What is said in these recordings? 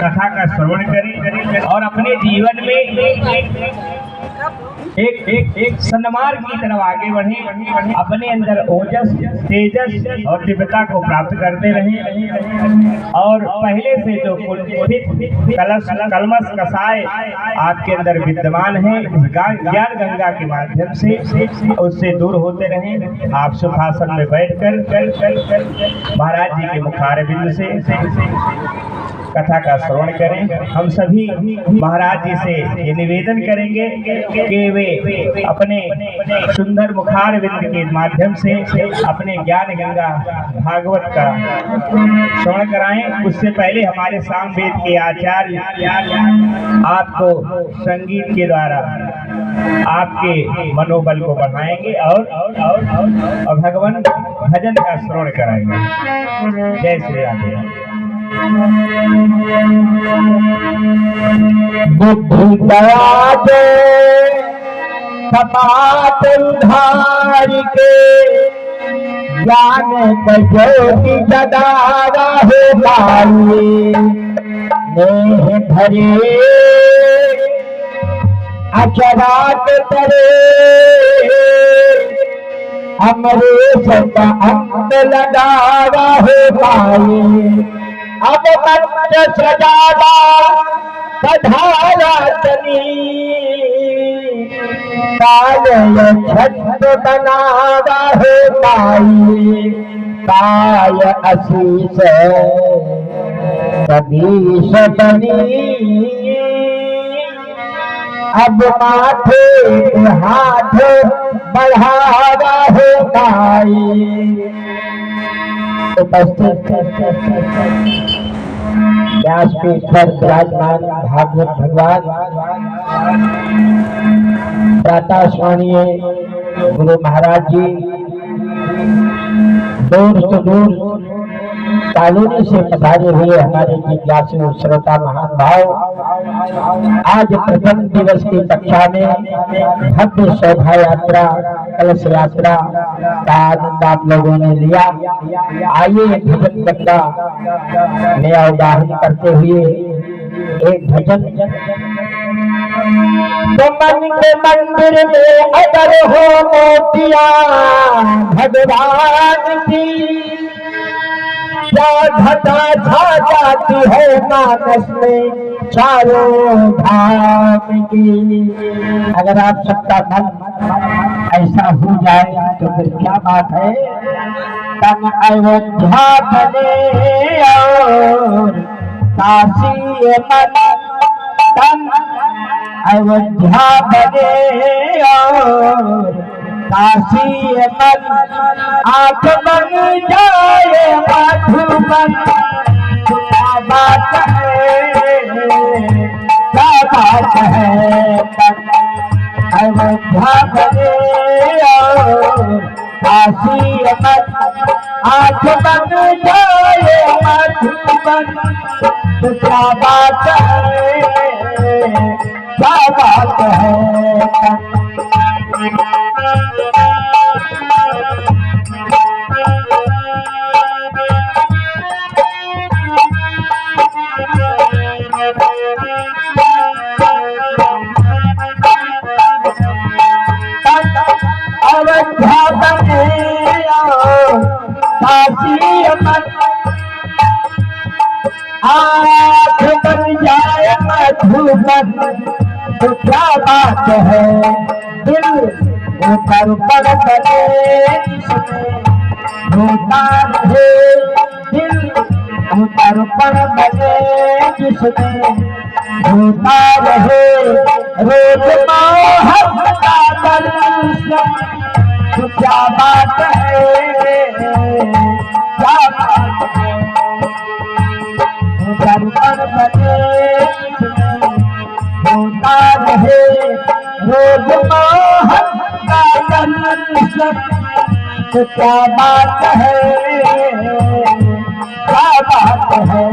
कथा का श्रवण करें और अपने जीवन में एक सन्मार्ग की तरफ आगे बढ़े, अपने अंदर ओजस, तेजस और दिव्यता को प्राप्त करते रहें और पहले से जो कलमश कसाय आपके अंदर विद्यमान है, ज्ञान गंगा के माध्यम से उससे दूर होते रहें। आप सुखासन में बैठकर महाराज जी के मुखारबिंद से कथा का श्रवण करें। हम सभी महाराज जी से ये निवेदन करेंगे कि वे अपने सुंदर मुखारबिंद के माध्यम से अपने ज्ञान गंगा भागवत का श्रवण कराएं। उससे पहले हमारे सामवेद के आचार्य आपको संगीत के द्वारा आपके मनोबल को बढ़ाएंगे और भगवान भजन का श्रवण कराएंगे। जय श्री राधे। बुद्धि दया दे कपाट उधार के, ज्ञान ज्योति सदा रहे पाई, नेह भरे अचरात करे, अमरेश का अंत लगा रहे पाई। अब मंच सजाना पधारा तनी, काल छंद बना रहे पाई, काय आशीष सदीश बनी। अब माथे हाथ बढ़ा रहे पाई। उपस्थित व्यासपीठ पर विराजमान भागवत भगवान प्रातःस्मरणीय गुरु महाराज जी दूर से दूर कॉलोनी से पधारे हुए हमारे जिज्ञासु श्रोता महान भाव, आज प्रथम दिवस की कक्षा में भव्य शोभा यात्रा कलश यात्रा का आनंद आप लोगों ने लिया। आइए भजन गंगा में अवगाहन करते हुए एक भजन। तो मन के मंदिर में अगर हो मोतिया भगवान की, घटा छा जाती है मानस में चारों धाम की। अगर आप सबका मन ऐसा हो जाए तो फिर क्या बात है। तन अयोध्या बने और काशी मन, तन अयोध्या बने और काशी मन, आंख बन जाए मधुबन। क्या बात है, क्या बात है। अयोध्या बने और काशी मन, आंख बन जाए मधुबन। क्या बात है, क्या बात है। अयोध्या बने काशी मन, आँख बन जाए मधुबन। तो क्या बात है। दिल ऊपर पर बने रोता रहे, दिल ऊपर पर बने जिसमें रोता रहे। रोज मोहब्बत का दर्शन, तो क्या बात है, क्या बात है। ऊपर पर बने रोता रहे, रोज मोहब्बत का दर्शन। तो क्या बात है, क्या बात है।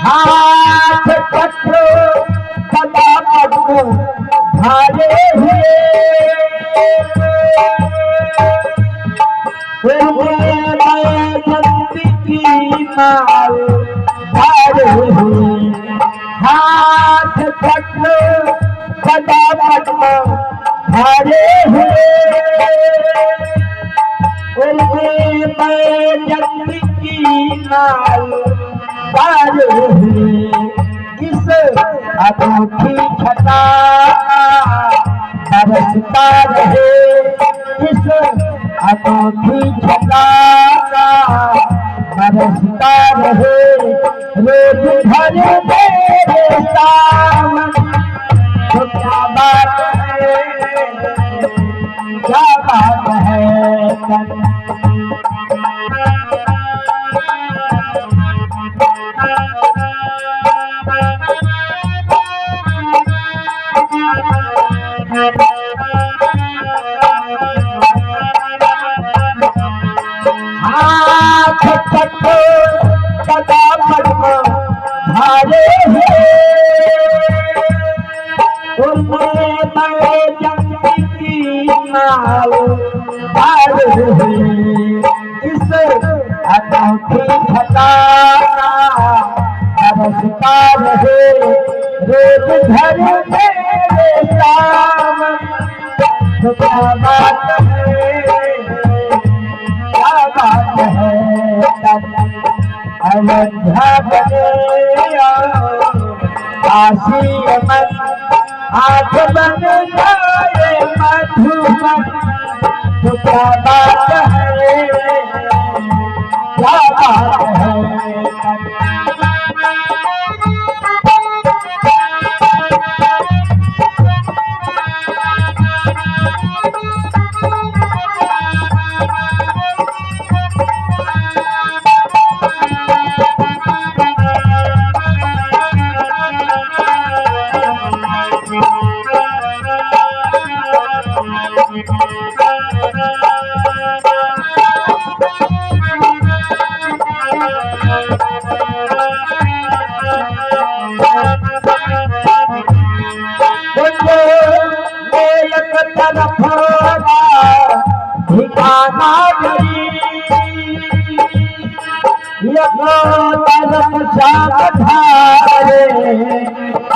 हाथ पकड़ो सदा पकड़ो भारे हुए की माल भारे हुए हाथ पकड़ो सदा पकड़ो भारे हुए की माल भारे हुए इस अनोखी छटा बरसता रहे इस अनोखी छटा बरसता रहे रोज भर मेरे सावन तो क्या बात है हाथ पकड़ो सदा पकड़ो भारे हुए जंग की नाव भारे हुए इस अनोखी छटा बरसता रहे रोज घर मेरे सावन तो क्या बात है अयोध्या बने काशी अमन आठ बन जाए मधुबन तो क्या बात है क्या बात है ठिकाना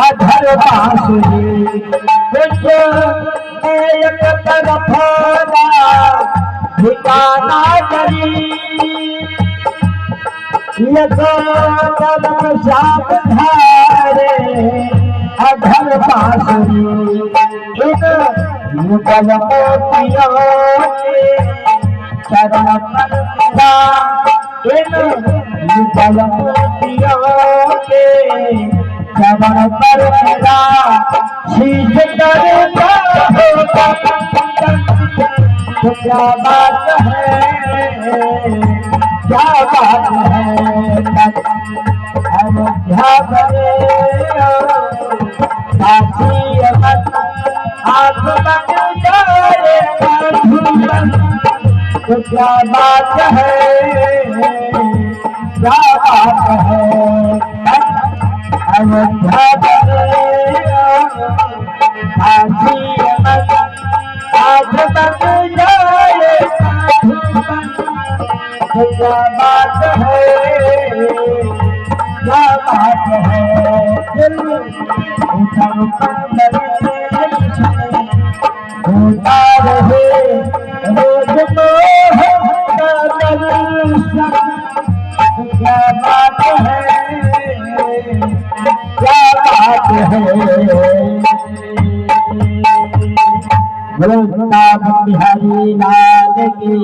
अधर बांसुरी एक तरफ ठिकाना करी अधर बांसुरी युगल मोतियों के चरण पर मेरा इन युगल मोतियों के चरण पर मेरा शीश करता होगा तो क्या बात है क्या बात है अयोध्या बने काशी अमन आठ बन जाए मधुबन तो क्या बात है क्या बात है अयोध्या बने काशी अमन आठ बन जाए मधुबन तो क्या बात है क्या बात है दिल उठा होता रहे रोज मोह का दर्शन क्या बात है क्या बात है वृंदावन बिहारी लाल की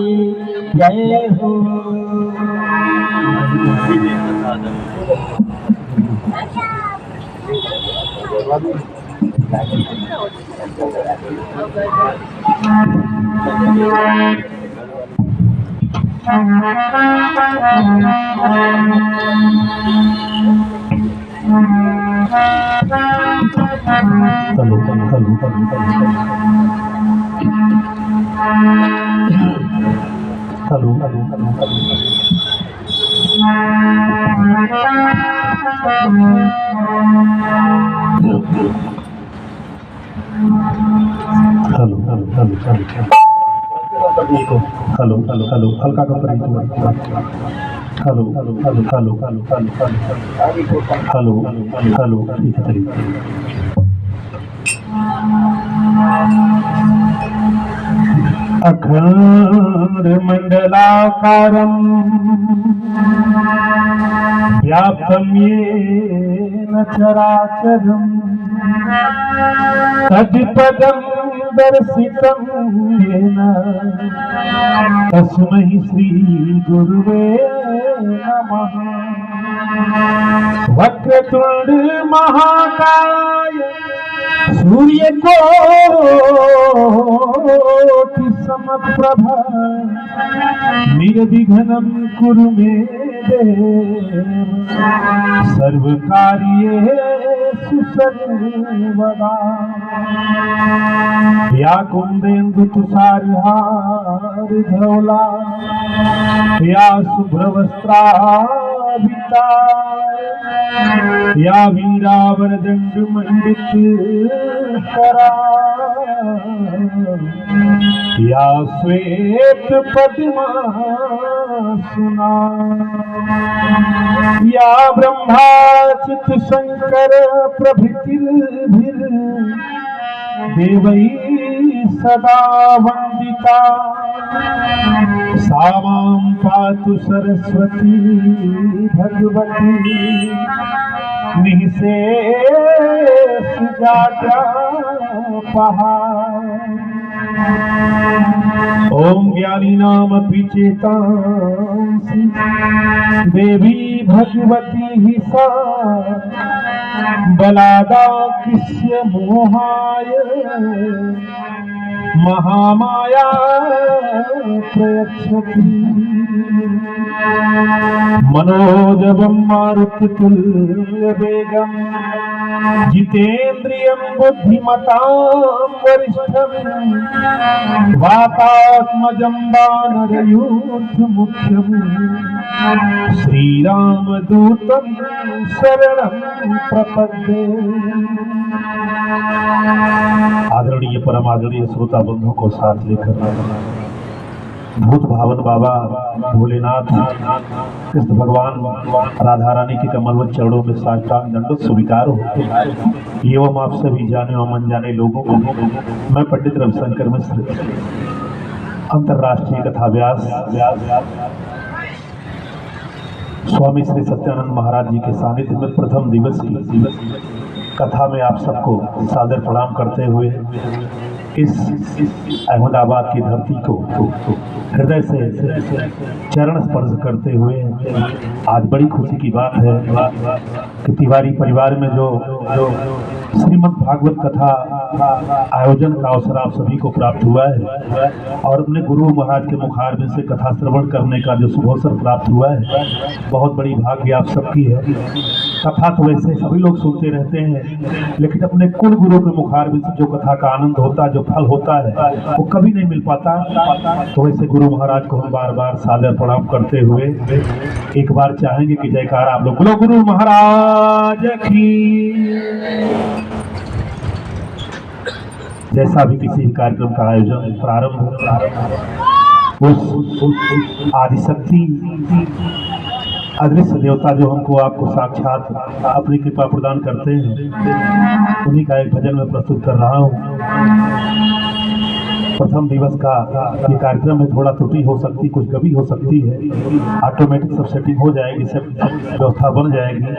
जय हो। हेलो हेलो हल्का कर हेलो अखंड मंडलाकारं व्याप्तं येन चराचरं तत्पदं दर्शितं येन तस्मै श्री गुरुवे नमः। वक्रतुंड महाकाय सूर्य कोटि समप्रभ निर्विघ्नं कुरु मे देव सर्वकार्येषु सर्वदा। या कुंदेन्दु तुषारहार धवला या शुभ्रवस्त्रावृता या वीरावरदंड मंडित करा या श्वेत पद्मासना या ब्रह्माच्युत शंकर प्रभृतिर्भिर देवै सदा वंदिता सा मां पातु सरस्वती भगवती निःशेष जाड्यापहा। ओम ज्ञानिनामपि चेतांसि देवी भगवती हि सा बलादाकृष्य मोहाय महामाया प्रयच्छति। मनोजवं मारुततुल्यवेगं जितेन्द्रियं बुद्धिमतां वरिष्ठं वातात्मजं वानरयूथमुख्यं श्रीरामदूतं शरणं प्रपद्ये। आदरणीय परम आदरणीय श्रोता बंधुओं को साथ लेकर भूत भावन बाबा भोलेनाथ कृष्ण भगवान राधा रानी के कमलवत चरणों में साष्टांग दंडोत स्वीकार होते एवं आप सभी जाने और अनजाने लोगों को मैं पंडित रविशंकर मिश्र अंतर्राष्ट्रीय कथा व्यास स्वामी श्री सत्यानंद महाराज जी के सानिध्य में प्रथम दिवस की कथा में आप सबको सादर प्रणाम करते हुए इस अहमदाबाद की धरती को हृदय से चरण स्पर्श करते हुए आज बड़ी खुशी की बात है कि तिवारी परिवार में जो श्रीमद् भागवत कथा आयोजन का अवसर आप सभी को प्राप्त हुआ है और अपने गुरु महाराज के मुखार में से कथा श्रवण करने का जो शुभ अवसर प्राप्त हुआ है बहुत बड़ी भाग्य आप सबकी है। कथा तो वैसे सभी लोग सुनते रहते हैं लेकिन अपने कुल गुरु के मुखार में से जो कथा का आनंद होता है जो फल होता है वो कभी नहीं मिल पाता। तो वैसे गुरु महाराज को हम बार बार सादर प्रणाम करते हुए एक बार चाहेंगे कि जयकार आप लोग बोलो गुरु महाराज की। जैसा भी किसी कार्यक्रम का आयोजन प्रारंभ उस आदिशक्ति अदृश्य देवता जो हमको आपको साक्षात अपनी कृपा प्रदान करते हैं उन्हीं का एक भजन में प्रस्तुत कर रहा हूँ। प्रथम दिवस का ये कार्यक्रम में थोड़ा त्रुटि हो सकती कुछ कभी हो सकती है ऑटोमेटिक सब सेटिंग हो जाएगी सब व्यवस्था बन जाएगी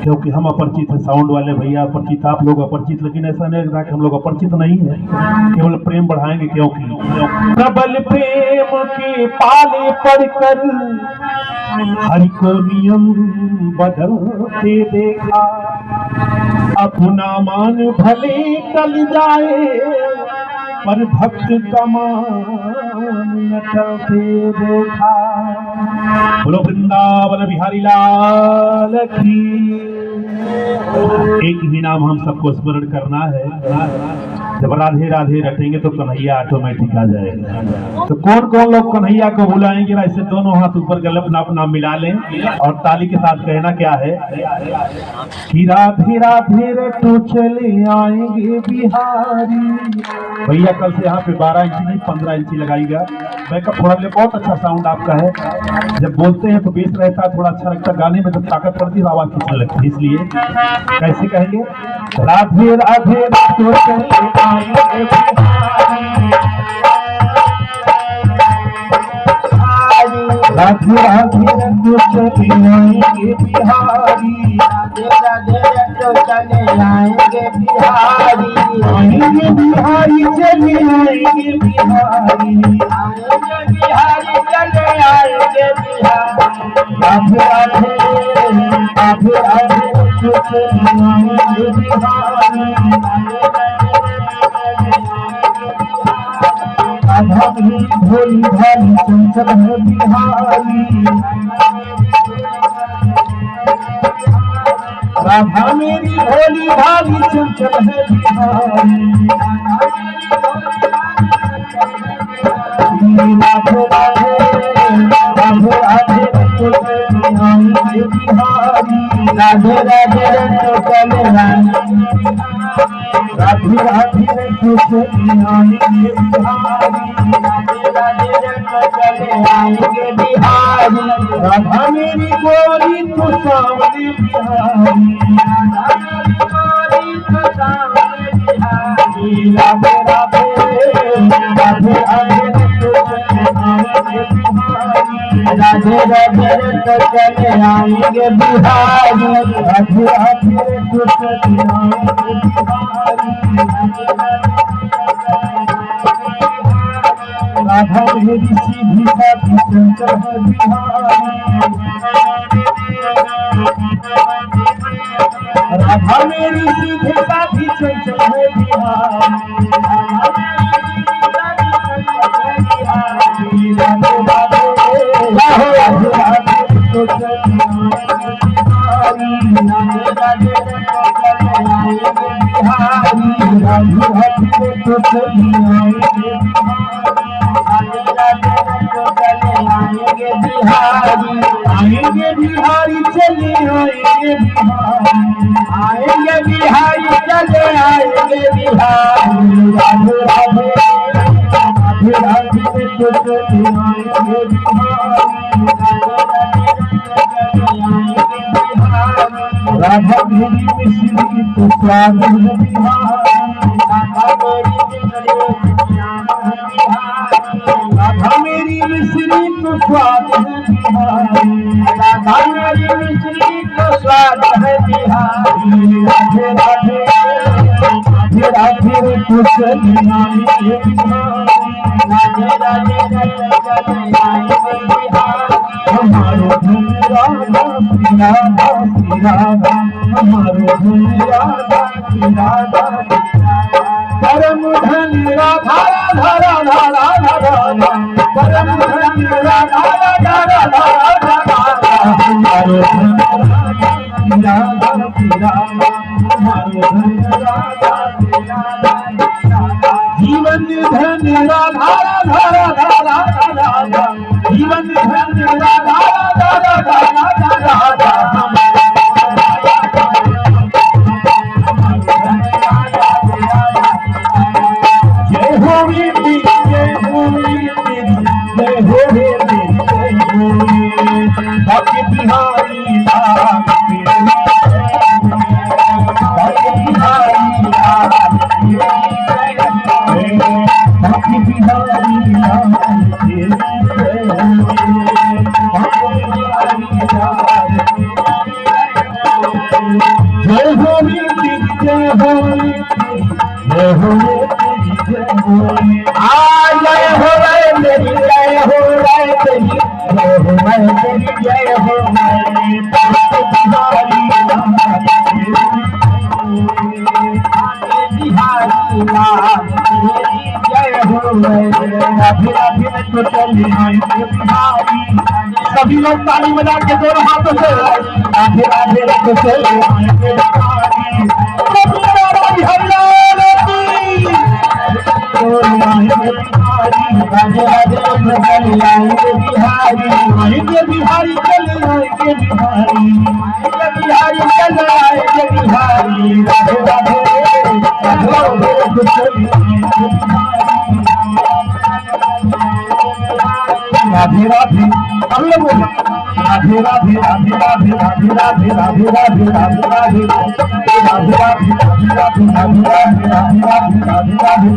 क्योंकि हम अपरिचित हैं साउंड वाले भैया अपरिचित आप लोग अपरिचित लेकिन ऐसा नहीं रहा कि हम लोग अपरिचित नहीं है केवल प्रेम बढ़ाएंगे क्योंकि प्रबल प्रेम के पाले पड़कर हरि को नियम बदलते देखा अपना मान भले टल जाए पर भक्त का मान न टलते देखा। बोलो वृंदावन बिहारी लाल की। एक ही नाम हम सबको स्मरण करना है जब राधे राधे रटेंगे तो कन्हैया ऑटोमेटिक आ जाएगा। तो कौन कौन लोग कन्हैया को बुलाएंगे ना, इसे दोनों हाथ ऊपर कर अपना अपना मिला लें और ताली के साथ कहना क्या है कि राधे राधे रटो चले आएंगे बिहारी। भैया कल से यहाँ पे 12 इंची नहीं 15 इंची लगाइएगा। बैकअप थोड़ा ले, बहुत अच्छा साउंड आपका है। जब बोलते हैं तो बेस रहता है, थोड़ा अच्छा लगता है। गाने में जब ताकत पड़ती है आवाज खींचने लगती है, इसलिए कैसे कहेंगे राधे राधे रटो चले आएंगे बिहारी, राधे राधे रटो चले आएंगे बिहारी, राधे राधे रटो चले आएंगे बिहारी, आएंगे बिहारी चले आएंगे बिहारी, आएंगे बिहारी चले आएंगे बिहारी, राधे राधे राधे राधे रटो चले आएंगे बिहारी, राधा मेरी भोली भाली चंचल है बिहारी, राधा मेरी भोली भाली चंचल है बिहारी, राधे राधे राधे राधे रटो चले आएंगे बिहारी, राधे राधे रटो चले आएंगे, राधे राधे रटो चले आएंगे बिहारी, राधे रटो चले आएंगे बिहारी, राधा मेरी गोरी तो सामने बिहारी, राधे राधे राधे राधे रटो चले आएंगे बिहारी, राधे राधे रटो चले आएंगे बिहारी, राधे राधे रटो चले आएंगे बिहारी, राधा मेरी सीधी साधी चंचल है बिहारी, राधा मेरी सीधी साधी चंचल है बिहारी, राधे राधे राधे राधे रटो चले आएंगे बिहारी, राधे रटो चले आएंगे बिहारी, राधे राधे रटो चले आएंगे आएंगे बिहारी, आएंगे बिहारी चले आएंगे बिहारी, आएंगे बिहारी चले आएंगे बिहारी, राधे राधे राधे राधे रटो चले आएंगे बिहारी, राधा मेरी मिश्री तो स्वाद है बिहारी, राधा मेरी मिश्री तो स्वाद है बिहारी, राधा मेरी मिश्री तो स्वाद है बिहारी, राधे राधे राधे राधे रटो चले आएंगे बिहारी, राधे राधे रटो चले आएंगे बिहारी, हमारो धन राधा श्री राधा श्री राधा, हमारो धन राधा श्री राधा परम धन राधा राधा राधा राधा राधा, परम धन राधा राधा राधा राधा राधा, हमारो धन राधा श्री राधा श्री राधा, हमारो धन राधा श्री राधा श्री राधा, जीवन धन राधा राधा राधा राधा राधा, जीवन धन राधा राधा राधा राधा राधा, जय हो मेरी जय हो मेरी जय हो मेरी जय हो बाकी बिहारी लाल बाकी बिहारी लाल बाकी बिहारी लाल जय हो मेरी जय हो जय हो मेरी जय हो जय हो रे मेरी जय हो रे तेरी जय हो मैं तेरी जय हो बिहारी लाल तेरी जय हो राधे राधे तो चले आएंगे बिहारी, सभी लोग ताली बजा के दोनों हाथों से राधे राधे तो चले आएंगे बिहारी, हरियाणा बिहारी बिहारी चल आए बिहारी राधे राधे राधे राधे हम लोग राधे राधे राधे राधे राधे राधे राधे राधे राधे राधे राधे राधे राधे राधे राधे राधे राधे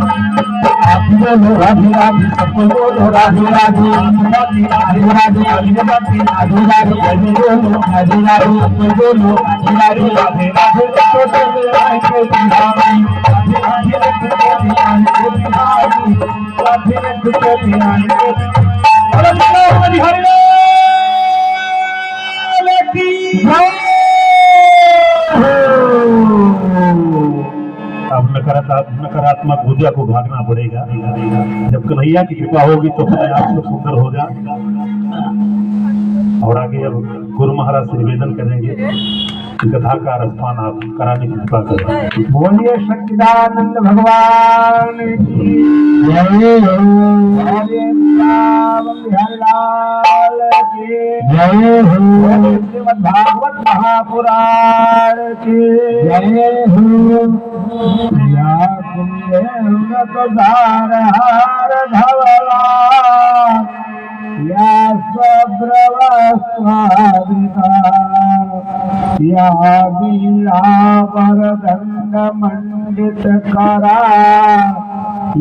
आप बोलो राधे राधे सबको बोलो राधे राधे राधे राधे राधे राधे राधे राधे बोलो राधे राधे सबको बोलो राधे राधे राधे छोटे आए के बिहारी राधे राधे छोटे आए के बिहारी राधे राधे छोटे आए के अब नकारात्मक ऊर्जा को भागना पड़ेगा। जब कन्हैया की कृपा होगी तो अपने आप सब सुंदर होगा। और आगे अब गुरु महाराज से निवेदन करेंगे कि कथा का रसपान आप कराने की कृपा करें। बोलिए सच्चिदानंद भगवान की जय बिहारीलाल की जय हो। श्रीमद् भागवत महापुराण की जय हो। या कुंदेर हार धवला या सब्रव स्वादिता या वीरावर दंड मंडित करा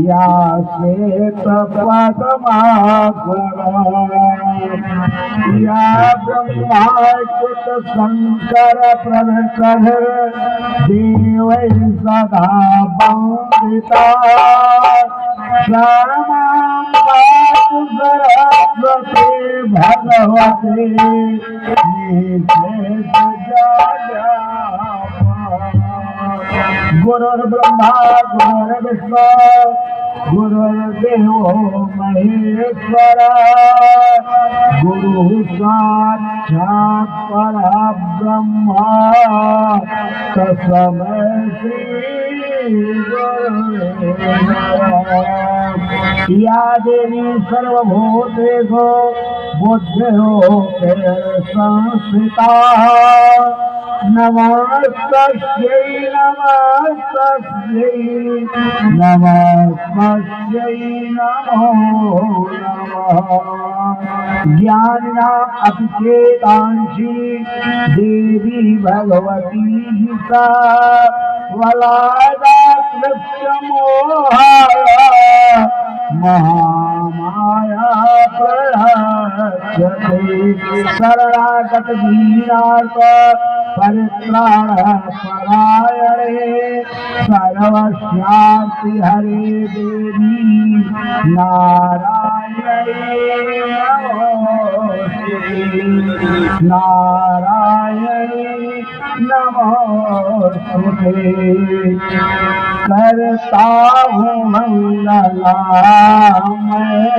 या श्वेत पद्माकरा या ब्रह्माच्युत शंकर प्रणकर देवै सदा वंदिता सरस्वती भगवती गुरुर्ब्रह्मा गुरुर्विष्णु गुरुर्देवो महेश्वर गुरु साक्षात् परब्रह्म तस्मै श्री गुरुवे या देवी सर्वभूतेषु बुद्धिरूपेण संस्थिता नमस्तस्यै नमस्तस्यै नमस्तस्यै नमो नमः। ज्ञानिनाम् अपि चेतांसि देवी भगवती सा वलादात्मोहाय महामाया प्रहस्यते शरणागत दीनार्थ परित्राण परायणे सर्वस्यार्ति हरे देवी नारायणे नमोस्तुते नारायणे नमोस्तुते। करता हूँ मंगला मैं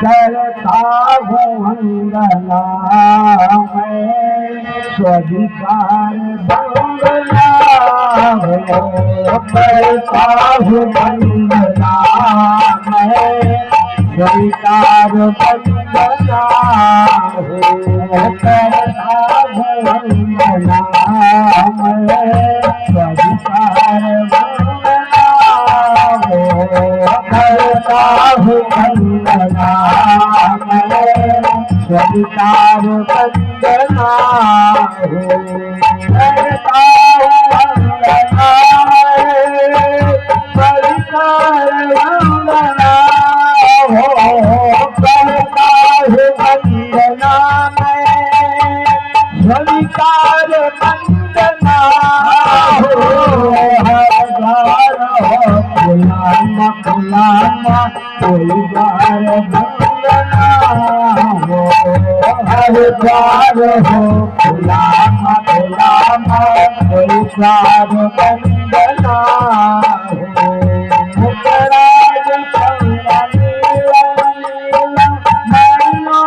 करता हूँ मंगला मैं स्वीकार मंगला करता हूँ मंगला मैं स्वीकार मंगला करता हूँ मंगला मैं स्वीकार करता हूँ वंदना मैं स्वीकार वंदना करता हूँ वंदना स्वीकार वंदना करता हूँ वंदना मैं स्वीकार वंदना फुलाना फुलाना कोई बार वंदना हो हर बार हो फुलाना फुलाना कोई बार वंदना हो मुकराज फुला नीला नीला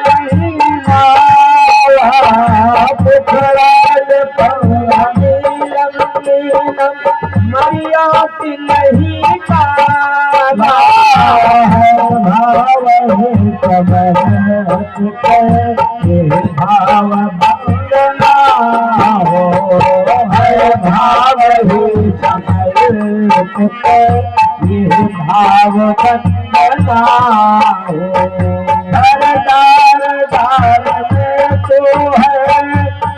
नहीं माला मुकराज फुला नीला नीला मरियाती नहीं पावा भाव है कमर ये भाव बंदना हो। हर दार दार में तो है,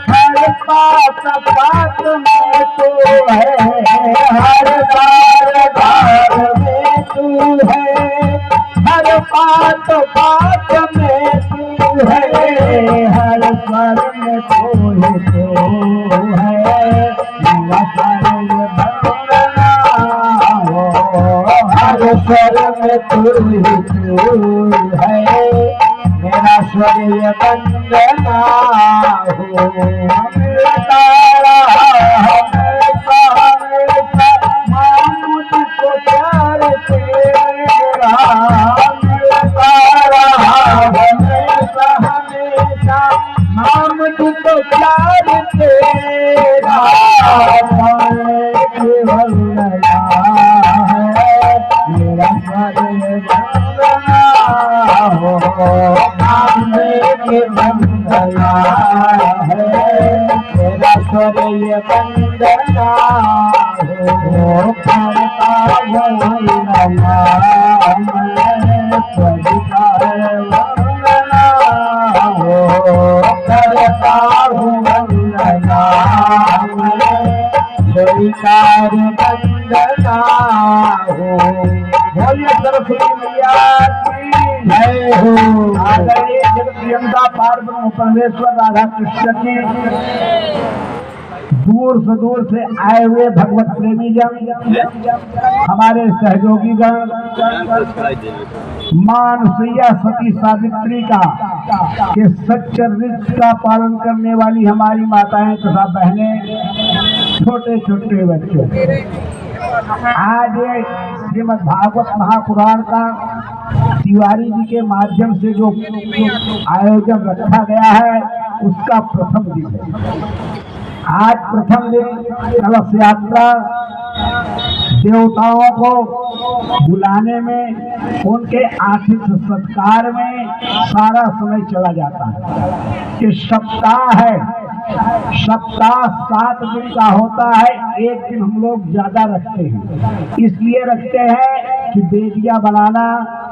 हर पात पात में तो है, हर दार दार में तू है, हर पात पात में तू है, हर स्वर में कोई तो है, मेरा शरण बंदना हो। हर स्वर में तू है, मेरा स्वर्य बंदना हो। मेरा तारा हमेशा हमेशा मुझको प्यार तेरा, मेरा तारा हमेशा हमेशा मुझको प्यार तेरा। केवल नया है मेरा स्वर्य बंदना हो। के बंदना है मेरा स्वर्य बंदना हो। करता वंदना मैं स्वीकार वंदना हो। करता वंदना मैं स्वीकार वंदना हो। बोलिए सरस्वती मैया की जय हो। आदरणीय जगत पार्वती परमेश्वर राधा कृष्ण की दूर से आए हुए भगवत प्रेमी जन, हमारे सहयोगी गण, मानसिया सती सावित्री का के सच्चरित्र का पालन करने वाली हमारी माताएं तथा बहनें, छोटे छोटे बच्चे, आज श्रीमद् भागवत महापुराण का तिवारी जी के माध्यम से जो आयोजन रखा गया है उसका प्रथम दिन है। आज प्रथम दिन कलश यात्रा, देवताओं को बुलाने में, उनके आतिथ्य सत्कार में सारा समय चला जाता है। ये सप्ताह है, सप्ताह 7 दिन का होता है, एक दिन हम लोग ज्यादा रखते हैं। इसलिए रखते हैं कि बेदिया बनाना,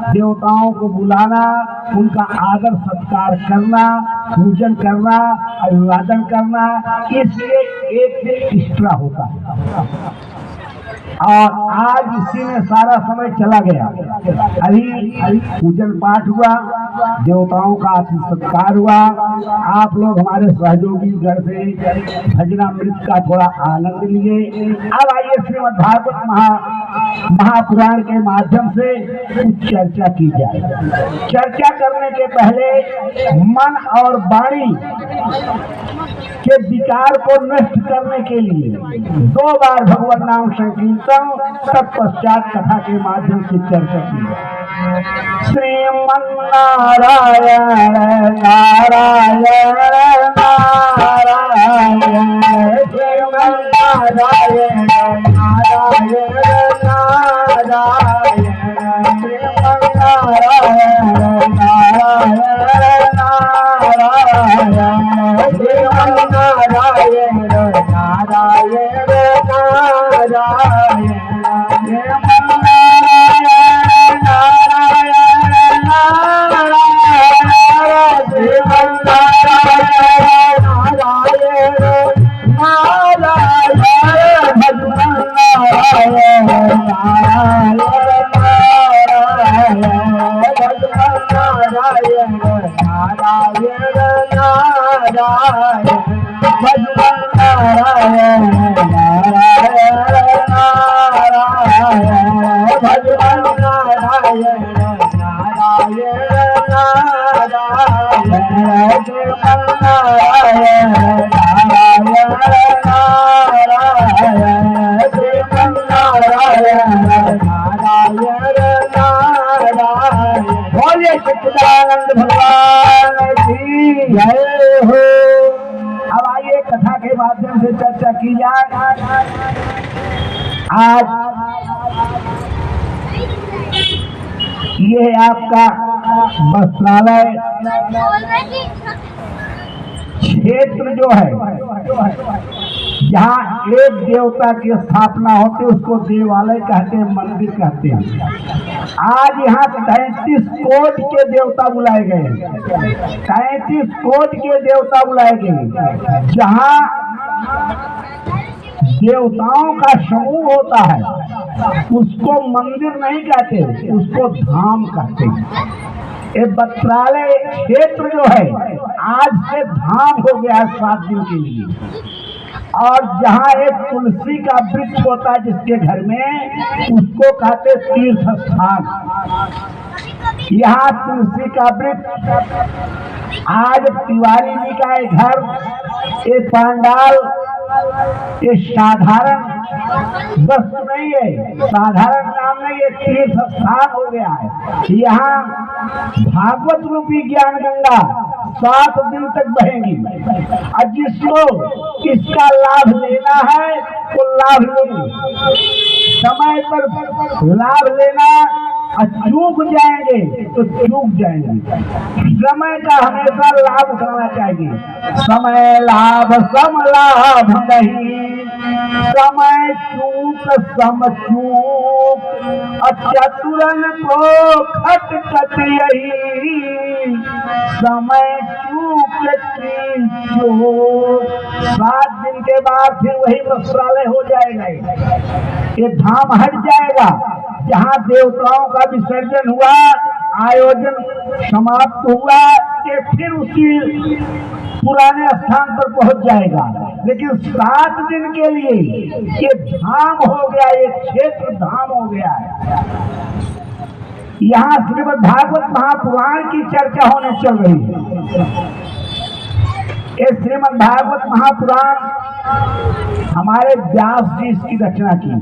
देवताओं को बुलाना, उनका आदर सत्कार करना, पूजन करना, अभिवादन करना, इसलिए एक दिन एक्स्ट्रा होता है। और आज इसी में सारा समय चला गया। अभी पूजन पाठ हुआ, देवताओं का आतिथ्य सत्कार हुआ, आप लोग हमारे सहयोगी घर से भजनामृत का थोड़ा आनंद लिए। अब आइए श्रीमद् भागवत महापुराण के माध्यम से कुछ चर्चा की जाए। चर्चा करने के पहले मन और वाणी के विकार को नष्ट करने के लिए 2 बार भगवत नाम संकीर्तन, तत्पश्चात कथा के माध्यम से चर्चा की जाए। श्रीमन्नारायण नारायण नारायण, श्रीमन्नारायण नारायण नारायण, श्रीमन्नारायण नारायण नारायण, श्रीमन्नारायण नारायण नारायण, बोलिए सच्चिदानंद भगवान की जय हो। अब आइए कथा के माध्यम से चर्चा की जाए। आज ये है आपका वस्त्रालय क्षेत्र जो है जहाँ एक देवता की स्थापना होती है उसको देवालय कहते हैं, मंदिर कहते हैं। आज यहाँ 33 कोटि के देवता बुलाए गए, 33 कोटि के देवता बुलाए गए। जहाँ देवताओं का समूह होता है उसको मंदिर नहीं कहते, उसको धाम कहते हैं। ये बत्रालय क्षेत्र जो है आज से धाम हो गया 7 दिन के लिए। और जहाँ एक तुलसी का वृक्ष होता है जिसके घर में, उसको कहते तीर्थ स्थान। यहाँ तुलसी का वृक्ष, आज तिवारी जी का एक घर, ये पंडाल, ये साधारण वस्तु नहीं है, साधारण नाम नहीं, ये तीर्थ स्थान हो गया है। यहाँ भागवत रूपी ज्ञान गंगा 7 दिन तक बहेंगी और जिसको इसका लाभ लेना है वो लाभ ले, समय पर लाभ लेना, और चूक जाएंगे तो चूक जाएंगे। समय का हमेशा लाभ उठाना चाहिए। समय लाभ सम लाभ नहीं, समय चूक सम चूक, चतुरन को खटखट यही, समय चूक की चूक। 7 दिन के बाद फिर वही वस्त्रालय हो जाएगा, ये धाम हट जाएगा। जहाँ देवताओं का विसर्जन हुआ, आयोजन समाप्त हुआ, ये फिर उसी पुराने स्थान पर पहुंच जाएगा। लेकिन 7 दिन के लिए ये धाम हो गया, ये क्षेत्र धाम हो गया है। यहाँ श्रीमद् भागवत महापुराण की चर्चा होने चल रही है। ये श्रीमद् भागवत महापुराण हमारे व्यास जी इसकी रचना की।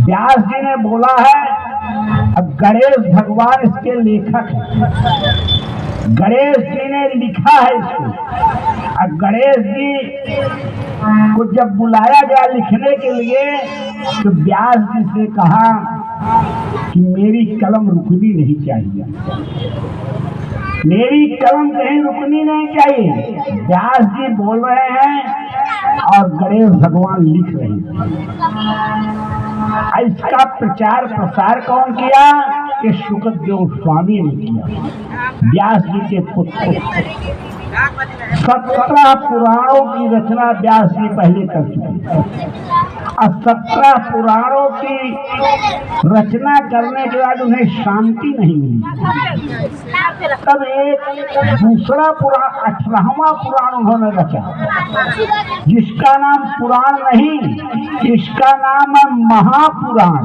व्यास जी ने बोला है, अब गणेश भगवान इसके लेखक हैं, गणेश जी ने लिखा है इसको। अब गणेश जी को जब बुलाया गया लिखने के लिए तो व्यास जी से कहा कि मेरी कलम रुकनी नहीं चाहिए, मेरी कलम कहीं रुकनी नहीं चाहिए। व्यास जी बोल रहे हैं और गणेश भगवान लिख रहे हैं। इसका प्रचार प्रसार कौन किया? ये शुकदेव स्वामी ने किया, व्यास जी के पुत्र। 17 पुराणों की रचना व्यास जी पहले कर चुके और 17 पुराणों की रचना करने के बाद उन्हें शांति नहीं मिली। तब एक दूसरा पुराण, 18वां पुराण उन्होंने रचा, जिसका नाम पुराण नहीं, इसका नाम है महापुराण।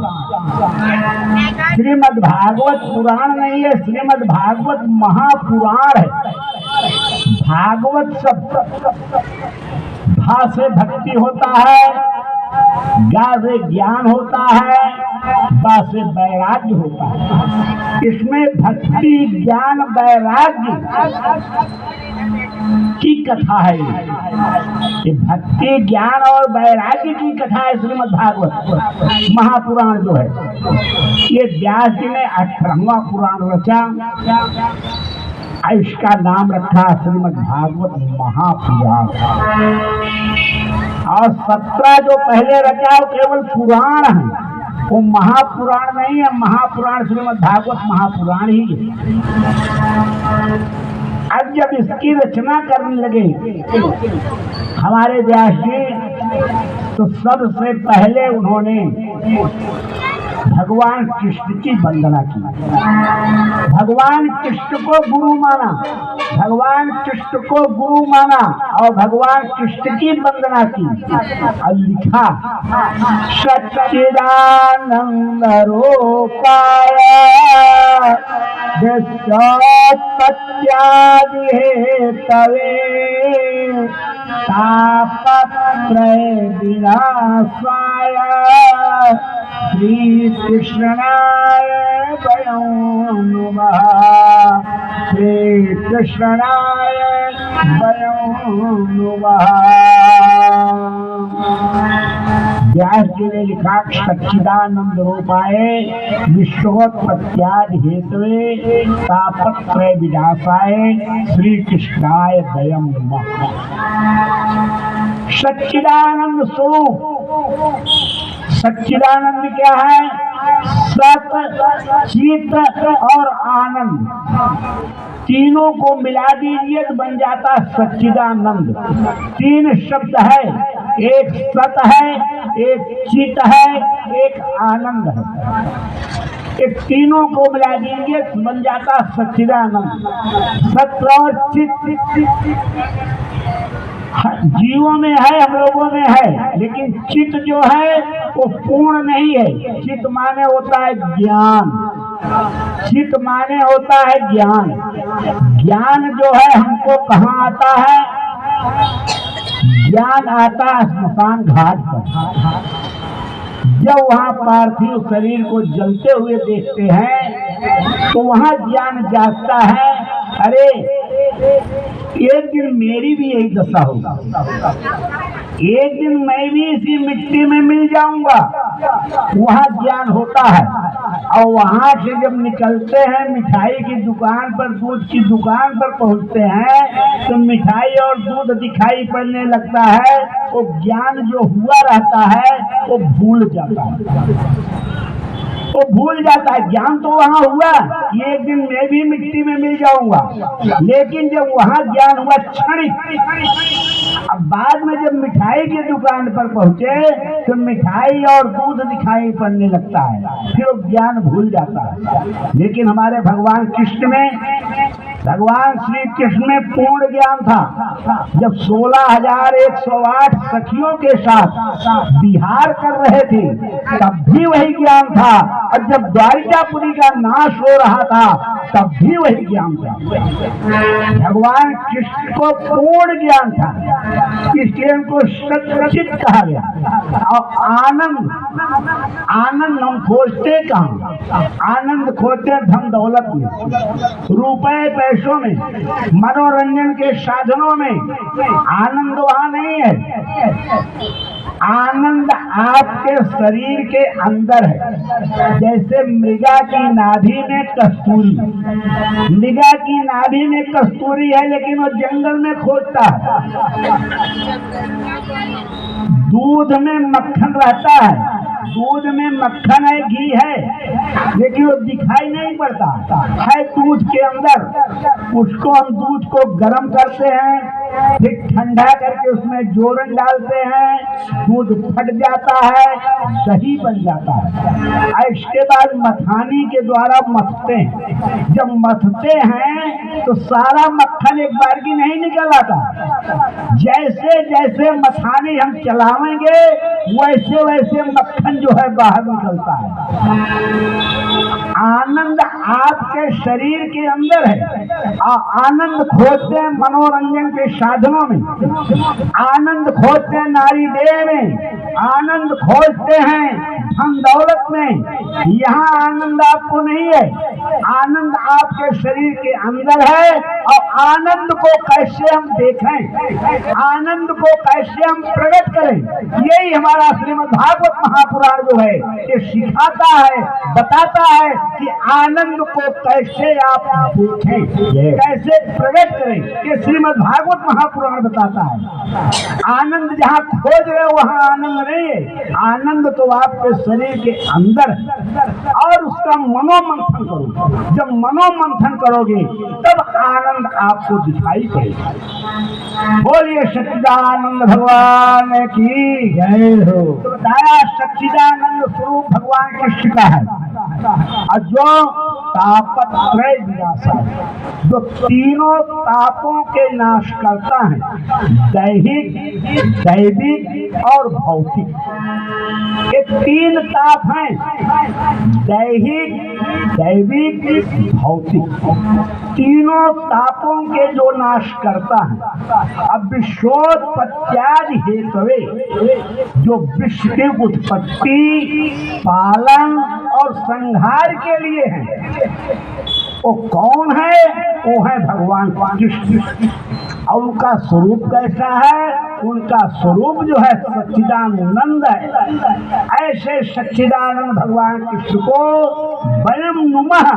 श्रीमद् भागवत पुराण नहीं है, श्रीमद् भागवत महापुराण है। भागवत शब्द भा से भक्ति होता है, गा से ज्ञान होता है, बा से वैराग्य होता है। इसमें भक्ति ज्ञान वैराग्य की कथा है। ये भक्ति ज्ञान और वैराग्य की कथा है श्रीमद् भागवत महापुराण जो है। ये व्यास जी ने 18वां पुराण रचा, इसका नाम रखा श्रीमद् भागवत महापुराण। और 17 जो पहले रचा वो केवल पुराण है, वो महापुराण नहीं है। महापुराण श्रीमद् भागवत महापुराण ही है। अब जब इसकी रचना करने लगे हमारे व्यास जी, तो सबसे पहले उन्होंने भगवान कृष्ण की वंदना की, भगवान कृष्ण को गुरु माना, भगवान कृष्ण को गुरु माना और भगवान कृष्ण की वंदना की और लिखा, सच्चिदानंद रूपाय सत्यादि हेतवे तापत्रय विनाशाय श्री कृष्णाय वयं नमः, श्री कृष्णाय वयं नमः। व्यास जी ने लिखा, सच्चिदानंद रूपाय विश्वोत्पत्त्यादि हेतवे तापत्रय विनाशाय श्री कृष्णाय वयं नमः। सच्चिदानंद स्वरूप। सच्चिदानंद क्या है? सत, चित और आनंद, तीनों को मिला दीजिए तो बन जाता सच्चिदानंद। तीन शब्द है, एक सत है, एक चित है, एक आनंद है। इस तीनों को मिला दीजिए बन जाता सच्चिदानंद। सत्य और चित जीवों में है, हम लोगों में है, लेकिन चित जो है वो पूर्ण नहीं है। चित माने होता है ज्ञान, चित माने होता है ज्ञान। ज्ञान जो है हमको कहाँ आता है? ज्ञान आता है स्मशान घाट पर। जब वहाँ पार्थिव शरीर को जलते हुए देखते हैं तो वहाँ ज्ञान जागता है, अरे एक दिन मेरी भी यही दशा होगा, एक दिन मैं भी इसी मिट्टी में मिल जाऊंगा। वहाँ ज्ञान होता है। और वहाँ से जब निकलते हैं मिठाई की दुकान पर, दूध की दुकान पर पहुँचते हैं तो मिठाई और दूध दिखाई पड़ने लगता है। वो ज्ञान जो हुआ रहता है वो भूल जाता है, वो भूल जाता है। ज्ञान तो वहाँ हुआ, एक दिन मैं भी मिट्टी में मिल जाऊंगा, लेकिन जब वहाँ ज्ञान हुआ क्षणिक। अब बाद में जब मिठाई की दुकान पर पहुंचे तो मिठाई और दूध दिखाई पड़ने लगता है, फिर वो ज्ञान भूल जाता है। लेकिन हमारे भगवान कृष्ण में, भगवान श्री कृष्ण में पूर्ण ज्ञान था। जब 16,108 सखियों के साथ विहार कर रहे थे तब भी वही ज्ञान था, और जब द्वारिकापुरी का नाश हो रहा था तब भी वही ज्ञान था। भगवान कृष्ण को पूर्ण ज्ञान था, इसलिए उनको सच्चित कहा गया। और आनंद, आनंद हम खोजते कहाँ? आनंद खोजते धन दौलत में, रुपए पैसों में, मनोरंजन के साधनों में। आनंद वहाँ नहीं है। आनंद आपके शरीर के अंदर है। जैसे मृगा की नाभि में कस्तूरी, मृगा की नाभि में कस्तूरी है लेकिन वो जंगल में खोजता है। दूध में मक्खन रहता है, दूध में मक्खन है, घी है, लेकिन वो दिखाई नहीं पड़ता है दूध के अंदर। उसको हम दूध को गर्म करते हैं, फिर ठंडा करके उसमें जोरन डालते हैं, दूध फट जाता है, दही बन जाता है। इसके बाद मथानी के द्वारा मथते हैं। जब मथते हैं तो सारा मक्खन एक बार की नहीं निकल आता। जैसे जैसे मथानी हम चलावेंगे वैसे वैसे मक्खन जो है बाहर निकलता है। आनंद आपके शरीर के अंदर है। आनंद खोजते हैं मनोरंजन के साधनों में, आनंद खोजते हैं नारी देह में, आनंद खोजते हैं धन दौलत में। यहाँ आनंद आपको नहीं है, आनंद आपके शरीर के अंदर है। और आनंद को कैसे हम देखें, आनंद को कैसे हम प्रकट करें, यही हमारा श्रीमद् भागवत महापुराण जो है ये सिखाता है, बताता है कि आनंद को कैसे आप देखें, कैसे प्रकट करें। ये श्रीमद् भागवत महापुराण बताता है। आनंद जहाँ खोज रहे वहाँ आनंद नहीं है, आनंद तो आपके शरीर के अंदर है। और उसका मनोमंथन करो, जब मनोमंथन करोगे तब आनंद आपको दिखाई पड़ेगा। बोलिए सच्चिदानंद भगवान की जय हो। तो बताया सच्चिदानंद स्वरूप भगवान कृष्ण का है। और जो तापत्रय विनाशा, जो तीनों तापों के नाश करता है, दैहिक, दैविक और भौतिक। ये तीन ताप हैं, दैहिक, दैविक, भौतिक। तीनों तापों के जो नाश करता है। अब विश्वोत्पत्त्यादि हेतवे, जो विश्व की उत्पत्ति, पालन और संहार के लिए है, वो कौन है? वो है भगवान कृष्ण। और उनका स्वरूप कैसा है? उनका स्वरूप जो है सच्चिदानंद है। ऐसे सच्चिदानंद भगवान कृष्ण को वयम नुमः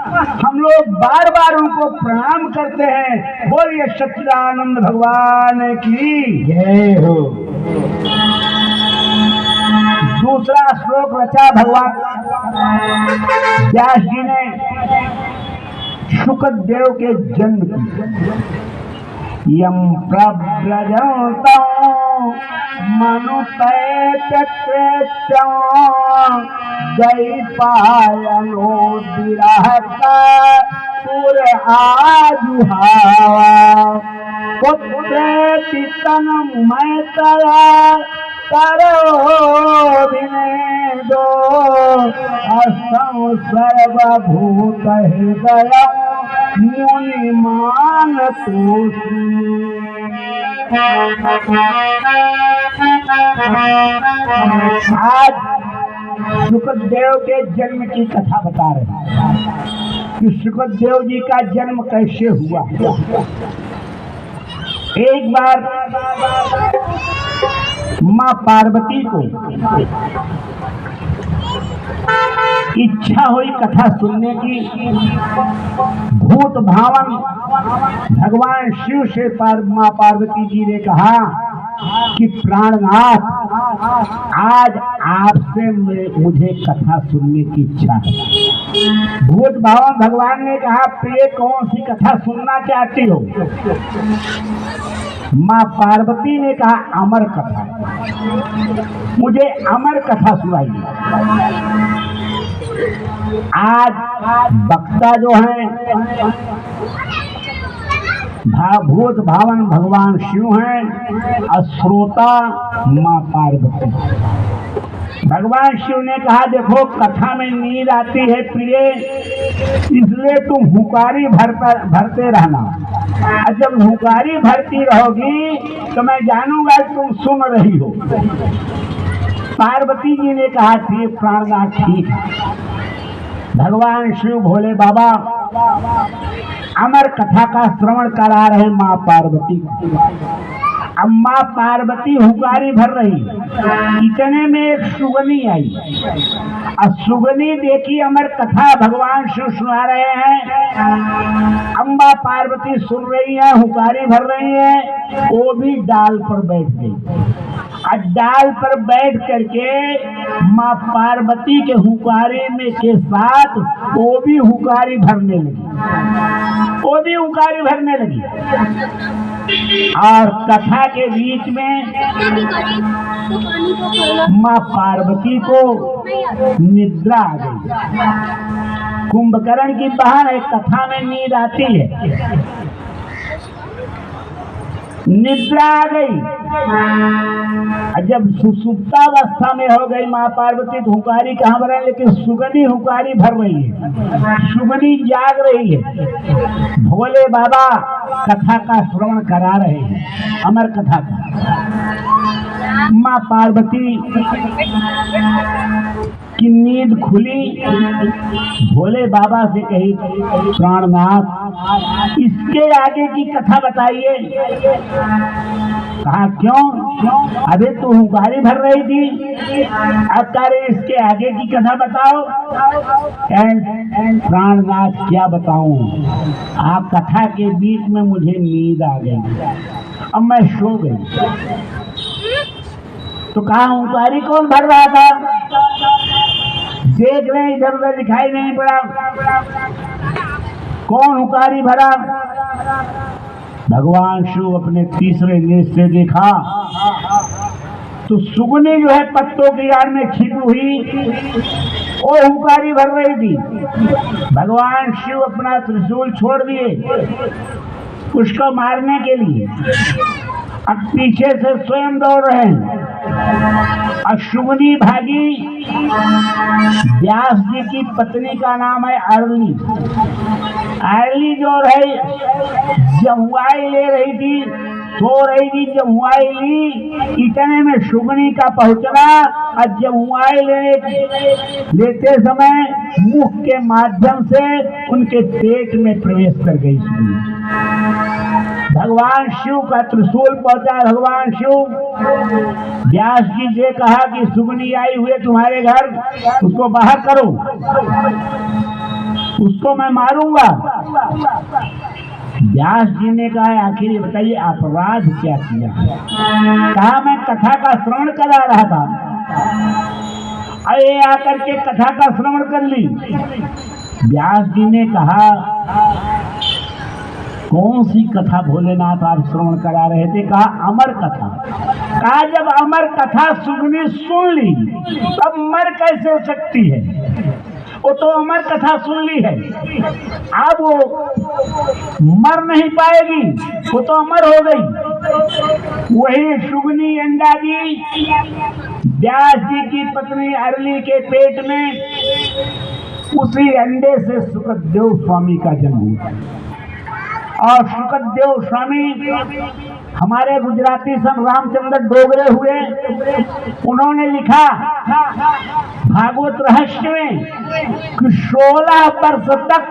हम लोग बार बार उनको प्रणाम करते हैं। बोलिए सच्चिदानंद भगवान की जय हो। दूसरा श्लोक रचा भगवान व्यास जी ने शुकदेव के जन्म की। यम प्रव्रजन्तौ मनुपैतकृत्यं द्वैपायनो विरहत पुर आजुहावा पुत्रेति तन्मयतया करो विनेदो असं सर्वभूत हृदय मुनिमान आज शुकदेव के जन्म की कथा बता रहे हैं कि शुकदेव जी का जन्म कैसे हुआ। एक बार माँ पार्वती को इच्छा हुई कथा सुनने की। भूत भावन भगवान शिव से माँ पार्वती जी ने कहा कि प्राणनाथ, आज आपसे मुझे कथा सुनने की इच्छा है। भूत भावन भगवान ने कहा, प्रिय कौन सी कथा सुनना चाहती हो? माँ पार्वती ने कहा, अमर कथा, मुझे अमर कथा सुनाइए। आज वक्ता जो है भूत भावन भगवान शिव हैं और श्रोता माँ पार्वती। भगवान शिव ने कहा, देखो कथा में नींद आती है प्रिय, इसलिए तुम हुकारी भरते रहना, और जब हुकारी भरती रहोगी तो मैं जानूंगा तुम सुन रही हो। पार्वती जी ने कहा, ठीक प्राणनाथ, ठीक। भगवान शिव भोले बाबा अमर कथा का श्रवण करा रहे माँ पार्वती को। अब माँ पार्वती हुकारी भर रही, इतने में एक सुगनी आई और सुगनी देखी अमर कथा भगवान शिव सुना रहे हैं। अम्बा पार्वती सुन रही है, हुकारी भर रही है, वो भी डाल पर बैठ गई और डाल पर बैठ करके माँ पार्वती के हुकारी में के साथ वो भी हुकारी भरने लगी, और कथा के बीच में माँ पार्वती को निद्रा आ गई। कुंभकर्ण की बहन है, कथा में नींद आती है, निद्रा आ गई। जब सुसुप्तावस्था में हो गई माँ पार्वती तो हुकारी कहाँ भर है, लेकिन सुगनी हुकारी भर रही है, सुगनी जाग रही है। भोले बाबा कथा का श्रवण करा रहे हैं, अमर कथा का। माँ पार्वती की नींद खुली, भोले बाबा से कही, प्राणनाथ इसके आगे की कथा बताइए। कहा, क्यों? अबे तो हुकारी भर रही थी, अब कह रहे इसके आगे की कथा बताओ। प्राणनाथ क्या बताऊं, आप कथा के बीच में मुझे नींद आ गई, अब मैं सो गई। तो कहा, हुकारी कौन भर रहा था? देख रहे इधर उधर दिखाई नहीं पड़ा, कौन हुकारी भरा? भगवान शिव अपने तीसरे नेत्र से देखा तो सुगनी जो है पत्तों की आड़ में छिपी हुई वो हुकारी भर रही थी। भगवान शिव अपना त्रिशूल छोड़ दिए उसको मारने के लिए, अब पीछे से स्वयं दौड़ रहे हैं। सुगनी भागी, व्यास जी की पत्नी का नाम है अरली। अरली जो है जमुआई ले रही थी, सो रही थी, जमुआई ली, इतने में सुगनी का पहुंचना और जमुआई लेते समय मुख के माध्यम से उनके पेट में प्रवेश कर गई सुगनी। भगवान शिव का त्रिशूल पहुंचा। भगवान शिव व्यास जी से कहा कि सुगनी आई हुई है तुम्हारे घर, उसको बाहर करो। उसको मैं मारूंगा। व्यास जी ने कहा आखिर ये बताइए अपराध क्या किया? कहा मैं कथा का श्रवण करा रहा था, अरे आकर के कथा का श्रवण कर ली। व्यास जी ने कहा कौन सी कथा भोलेनाथ आप श्रवण करा रहे थे? कहा अमर कथा। कहा जब अमर कथा सुगनी सुन ली तब मर कैसे सकती है? वो तो अमर कथा सुन ली है, अब वो मर नहीं पाएगी, वो तो अमर हो गई। वही सुगनी अंडा दी व्यास जी की पत्नी अरली के पेट में, उसी अंडे से सुखदेव स्वामी का जन्म हुआ। और सुखदेव स्वामी हमारे गुजराती संत रामचंद्र डोगरे हुए, उन्होंने लिखा भागवत रहस्य में कि 16 वर्ष तक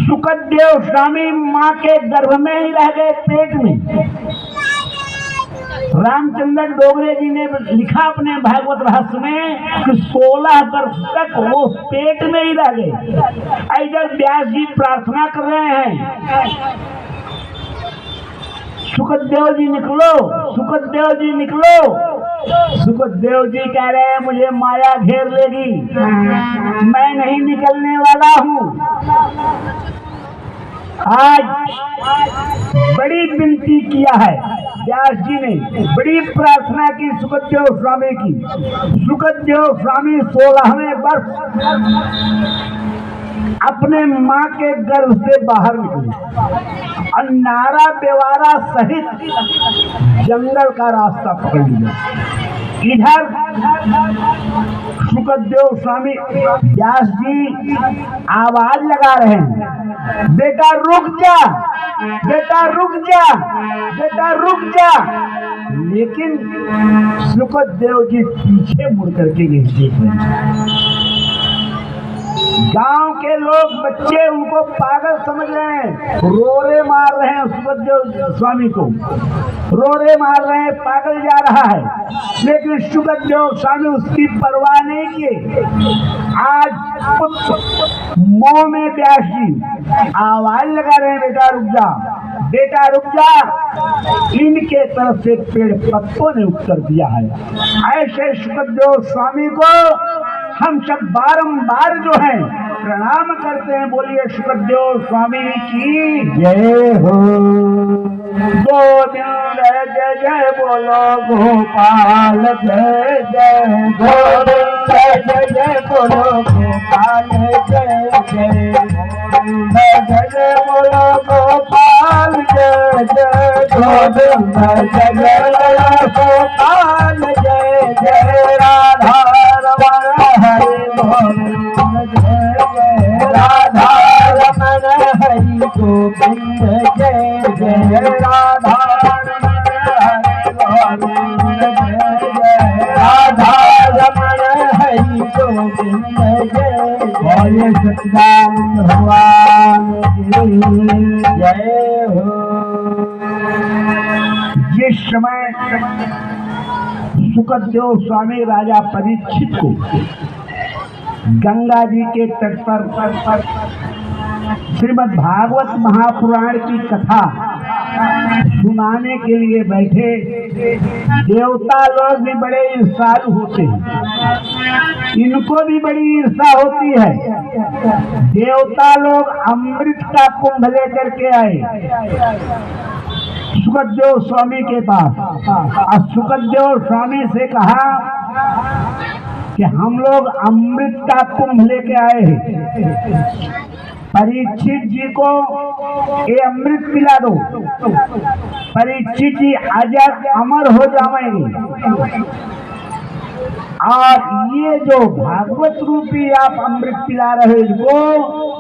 सुखदेव स्वामी माँ के गर्भ में ही रह गए, पेट में। रामचंद्र डोगरे जी ने लिखा अपने भागवत रहस्य में कि 16 वर्ष तक वो पेट में ही रह गए। इधर व्यास जी प्रार्थना कर रहे हैं, सुखदेव जी निकलो, सुखदेव जी निकलो। सुखदेव जी कह रहे हैं मुझे माया घेर लेगी, मैं नहीं निकलने वाला हूँ। आज बड़ी विनती किया है व्यास जी ने, बड़ी प्रार्थना की सुखदेव स्वामी की। सुखदेव स्वामी 16वें वर्ष अपने माँ के गर्भ से बाहर निकले और नारा बेवारा सहित जंगल का रास्ता पकड़ लिया। इधर सुखदेव स्वामी व्यास जी आवाज लगा रहे हैं, बेटा रुक जा, बेटा रुक जा, बेटा रुक जा। लेकिन सुखदेव जी पीछे मुड़ करके नहीं देख रहे। गांव के लोग बच्चे उनको पागल समझ रहे हैं, रोरे मार रहे हैं सुखदेव स्वामी को, रोरे मार रहे हैं, पागल जा रहा है। लेकिन सुखदेव स्वामी उसकी परवाह नहीं किए। आज मुंह में व्यास जी आवाज लगा रहे हैं, बेटा रुक जा, बेटा रुक जा। इनके तरफ से पेड़ पत्तों ने उत्तर दिया है। ऐसे सुखदेव स्वामी को हम सब बारंबार जो है प्रणाम करते हैं। बोलिए सुखदेव स्वामी की जय हो। गोविंद जय जय बोलो गोपाल जय जय, गोविंद जय जय बोलो गोपाल जय जय, गोविंद जय जय बोलो गोपाल जय जय, गोविंद जय जय बोलो गोपाल जय जय। राधा रमण हरि गोविंद जय जय, राधा रमण हरि गोविंद जय जय, राधा रमण हरि गोविंद जय जय, राधा रमण हरि गोविंद जय जय। सच्चिदानंद भगवान की जय हो। जिस समय सुखदेव स्वामी राजा परीक्षित को गंगा जी के तट पर श्रीमद् भागवत महापुराण की कथा सुनाने के लिए बैठे, देवता लोग भी बड़े ईर्ष्यालु होते हैं, इनको भी बड़ी ईर्ष्या होती है। देवता लोग अमृत का कुंभ लेकर के आए सुखदेव स्वामी के पास, और सुखदेव स्वामी से कहा कि हम लोग अमृत का कुंभ लेके आए हैं, परीक्षित जी को ये अमृत पिला दो, परीक्षित जी अजर अमर हो जाएंगे। और ये जो भागवत रूपी आप अमृत पिला रहे हो इनको,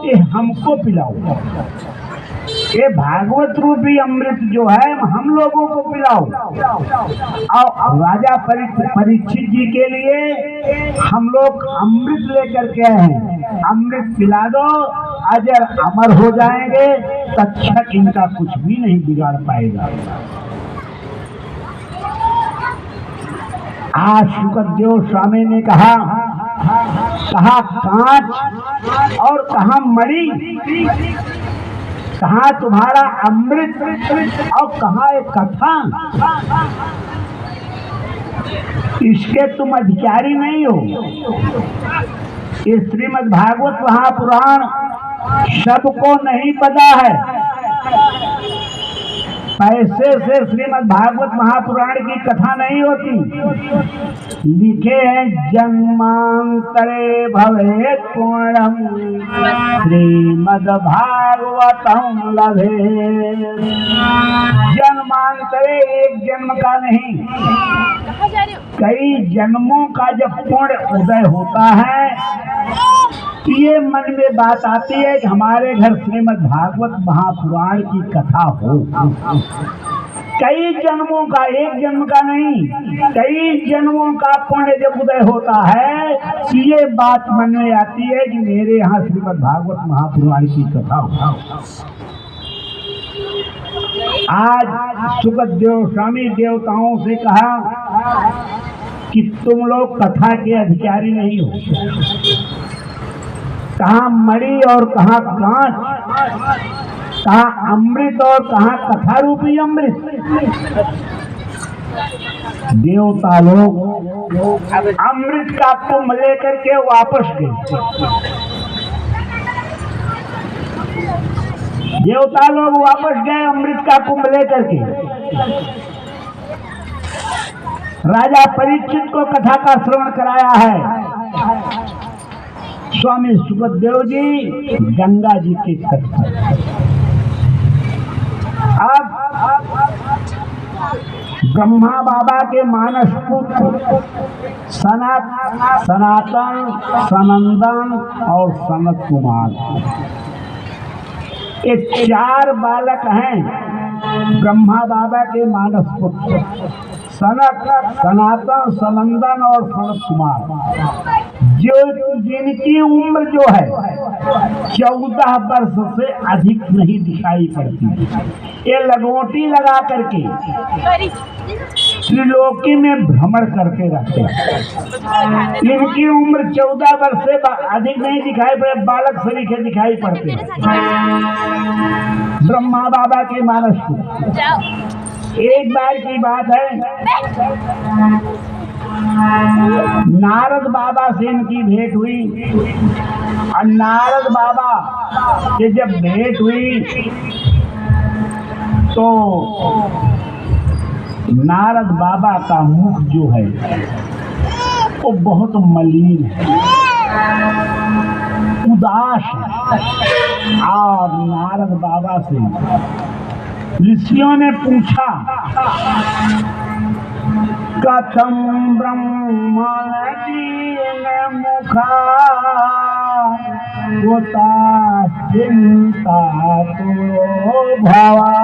ये हमको पिलाओ। ये भागवत रूपी अमृत जो है हम लोगों को पिलाओ। और राजा परीक्षित जी के लिए हम लोग अमृत लेकर के आए हैं, अमृत पिला दो, अजर अमर हो जाएंगे, तक्षक इनका कुछ भी नहीं बिगाड़ पाएगा। आज सुखदेव स्वामी ने कहा कहाँ कांच और कहाँ मणि, कहाँ तुम्हारा अमृत और कहाँ एक कथा। इसके तुम अधिकारी नहीं हो। ये श्रीमद् भागवत महापुराण सबको नहीं पता है। पैसे से श्रीमद् भागवत महापुराण की कथा नहीं होती। लिखे हैं जन्मांतरे भवे पूर्णम श्रीमद् भागवतम लभे। जन्मांतरे एक जन्म का नहीं, कई जन्मों का जब पूर्ण उदय होता है, ये मन में बात आती है कि हमारे घर श्रीमद् भागवत महापुराण की कथा हो। कई जन्मों का, एक जन्म का नहीं, कई जन्मों का पुण्य जब उदय होता है, ये बात मन में आती है कि मेरे यहाँ श्रीमद् भागवत महापुराण की कथा हो। आज सुखदेव स्वामी देवताओं से कहा कि तुम लोग कथा के अधिकारी नहीं हो। कहाँ मणि और कहाँ कांच, कहाँ अमृत और कहाँ कथा रूपी अमृत। देवता लोग अमृत का कुंभ लेकर के वापस गए। देवता लोग वापस गए अमृत का कुंभ लेकर के। राजा परीक्षित को कथा का श्रवण कराया है। स्वामी सुखदेव जी गंगा जी के तट पर। अब ब्रह्मा बाबा के मानस पुत्र सनातन, सनंदन और सनत कुमार, ये चार बालक हैं ब्रह्मा बाबा के मानस पुत्र। सनत, सनातन, सनंदन और सनत कुमार, जो जिनकी उम्र जो है 14 वर्ष से अधिक नहीं दिखाई पड़ती। ये लगोटी लगा करके त्रिलोकी में भ्रमण करते रहते हैं। इनकी उम्र 14 वर्ष से अधिक नहीं दिखाई पड़े, बालक सरीखे दिखाई पड़ते हैं। ब्रह्मा बाबा के मानस को एक बार की बात है, नारद बाबा से इनकी भेंट हुई। और नारद बाबा से जब भेंट हुई तो नारद बाबा का मुख जो है वो बहुत मलिन है, उदास है। और नारद बाबा से ऋषियों ने पूछा, कथम ब्रह्मण दीन मुखा होता चिंता तो भवा।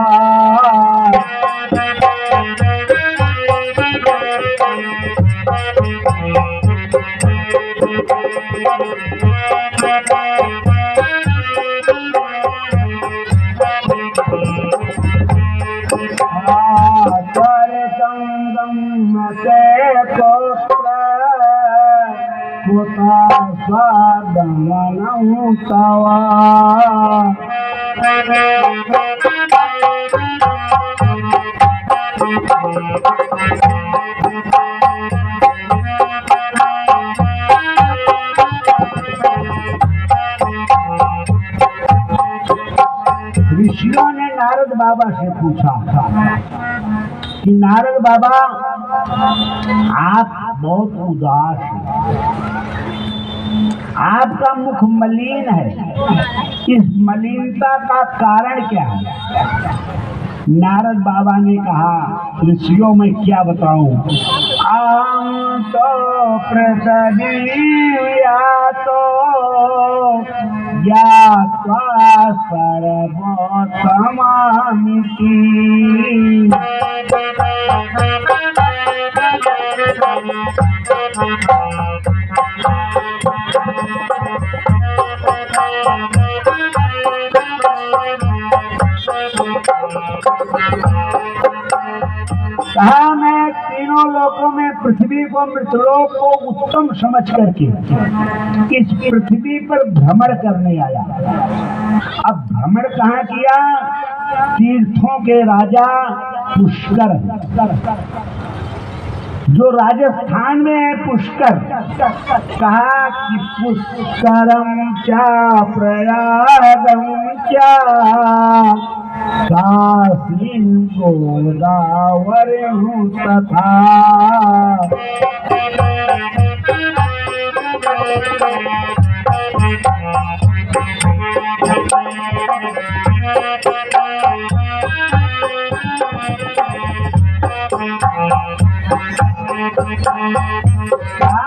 ऋषियों ने नारद बाबा से पूछा कि नारद बाबा आप बहुत उदास हैं, आपका मुख मलिन है, इस मलिनता का कारण क्या है? नारद बाबा ने कहा, ऋषियों में क्या बताऊं, आम तो प्रसदिया तो ज्ञात्वा सर्वोत्तमामिति। कहा मैं तीनों लोकों में पृथ्वी को मृतलोक को उत्तम समझ करके इस पृथ्वी पर भ्रमण करने आया। अब भ्रमण कहाँ किया? तीर्थों के राजा पुष्कर, जो राजस्थान में है पुष्कर, कहा कि पुष्करम चा प्रयागम चा काशी गोदावरी तथा।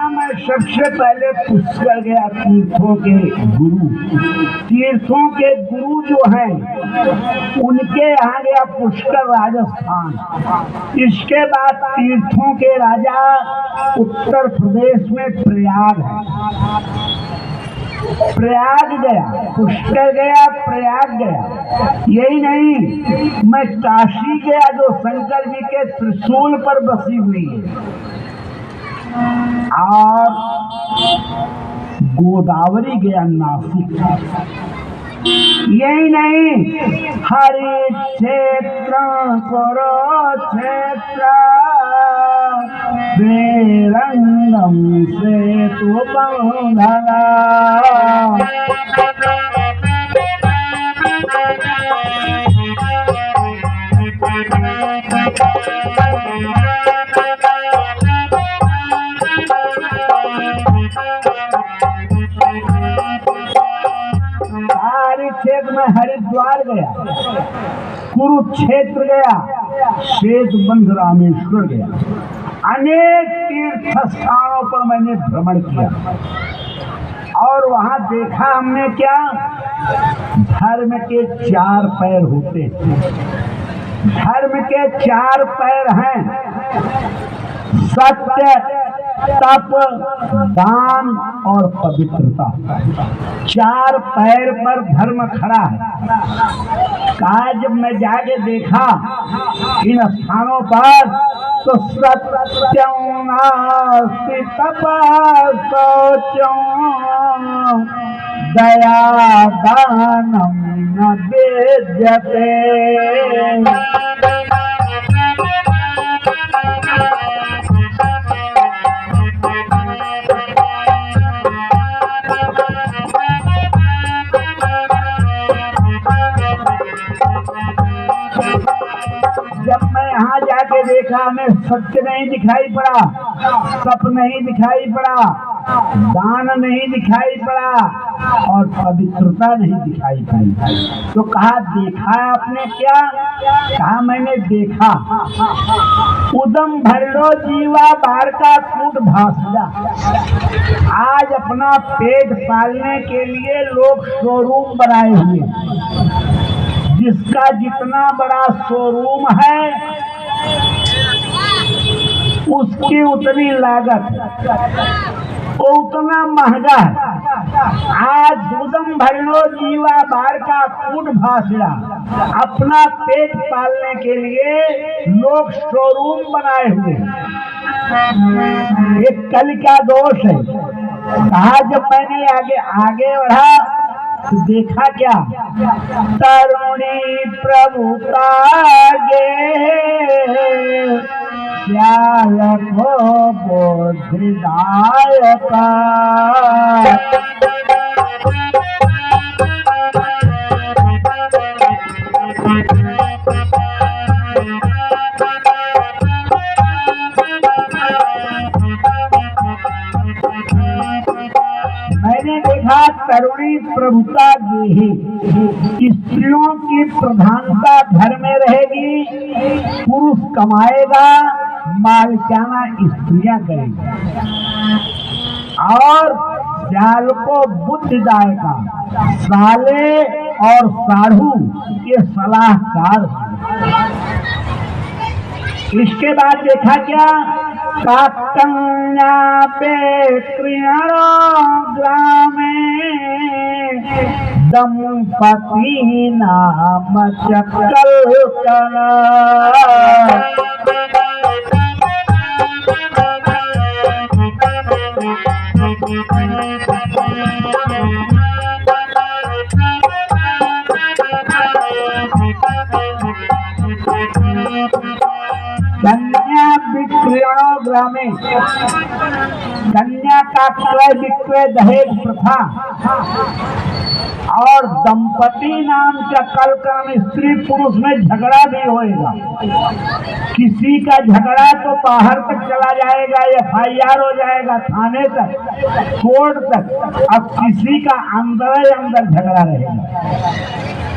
मैं सबसे पहले पुष्कर गया तीर्थों के गुरु। तीर्थों के गुरु जो हैं उनके यहाँ गया पुष्कर राजस्थान। इसके बाद तीर्थों के राजा उत्तर प्रदेश में प्रयाग है, प्रयाग गया, पुष्कर गया, प्रयाग गया। यही नहीं, मैं काशी गया जो शंकर जी के त्रिशूल पर बसी हुई है, और गोदावरी गया नासिक। यही नहीं, हरि क्षेत्र कुरुक्षेत्र श्रीरंगम से तो बंधना। क्षेत्र में हरिद्वार गया, कुरुक्षेत्र गया, श्वेत बंध रामेश्वर गया। अनेक तीर्थ स्थानों पर मैंने भ्रमण किया और वहां देखा हमने क्या? धर्म के 4 पैर होते हैं। धर्म के 4 पैर हैं, सत्य, तप, दान और पवित्रता। 4 पैर पर धर्म खड़ा है। कहा जब मैं जाके देखा इन स्थानों पर तो सत्यं नास्ति तपः शौचं दया दानं न विद्यते। जब मैं यहाँ जाके देखा, हमें सत्य नहीं दिखाई पड़ा, तप नहीं दिखाई पड़ा, दान नहीं दिखाई पड़ा और पवित्रता नहीं दिखाई पड़ी। तो कहा देखा आपने क्या? कहा मैंने देखा उदम भरलो जीवा बाहर का कूट भाषा। आज अपना पेट पालने के लिए लोग शोरूम बनाए हुए, जिसका जितना बड़ा शोरूम है उसकी उतनी लागत, वो उतना महंगा है। आज उदम भरनो जीवा बाहर का कूट भाषा। अपना पेट पालने के लिए लोग शोरूम बनाए हुए। एक कल का दोष है। कहा जब मैंने आगे बढ़ा तो देखा क्या? तरुणी प्रभु कागे श्यालको बोधिदायका। मैंने देखा तरुणी प्रभुता गेही, स्त्रियों की प्रधानता घर में रहेगी, पुरुष कमाएगा, मालिकाना स्त्रियां करेगी। और श्याल को बुद्धिदायका, साले और साढ़ू ये सलाहकार। इसके बाद देखा क्या? का कन्या बेक्रियाणो ग्रामे दंपति नाम चक्कल कला। विक्रयणो ग्रामे कन्या का क्रय विक्रय दहेज प्रथा और दंपति नाम का कल स्त्री पुरुष में झगड़ा भी होएगा। किसी का झगड़ा तो बाहर तक चला जाएगा, FIR हो जाएगा थाने तक, कोर्ट तक। अब किसी का अंदर ही अंदर झगड़ा रहेगा।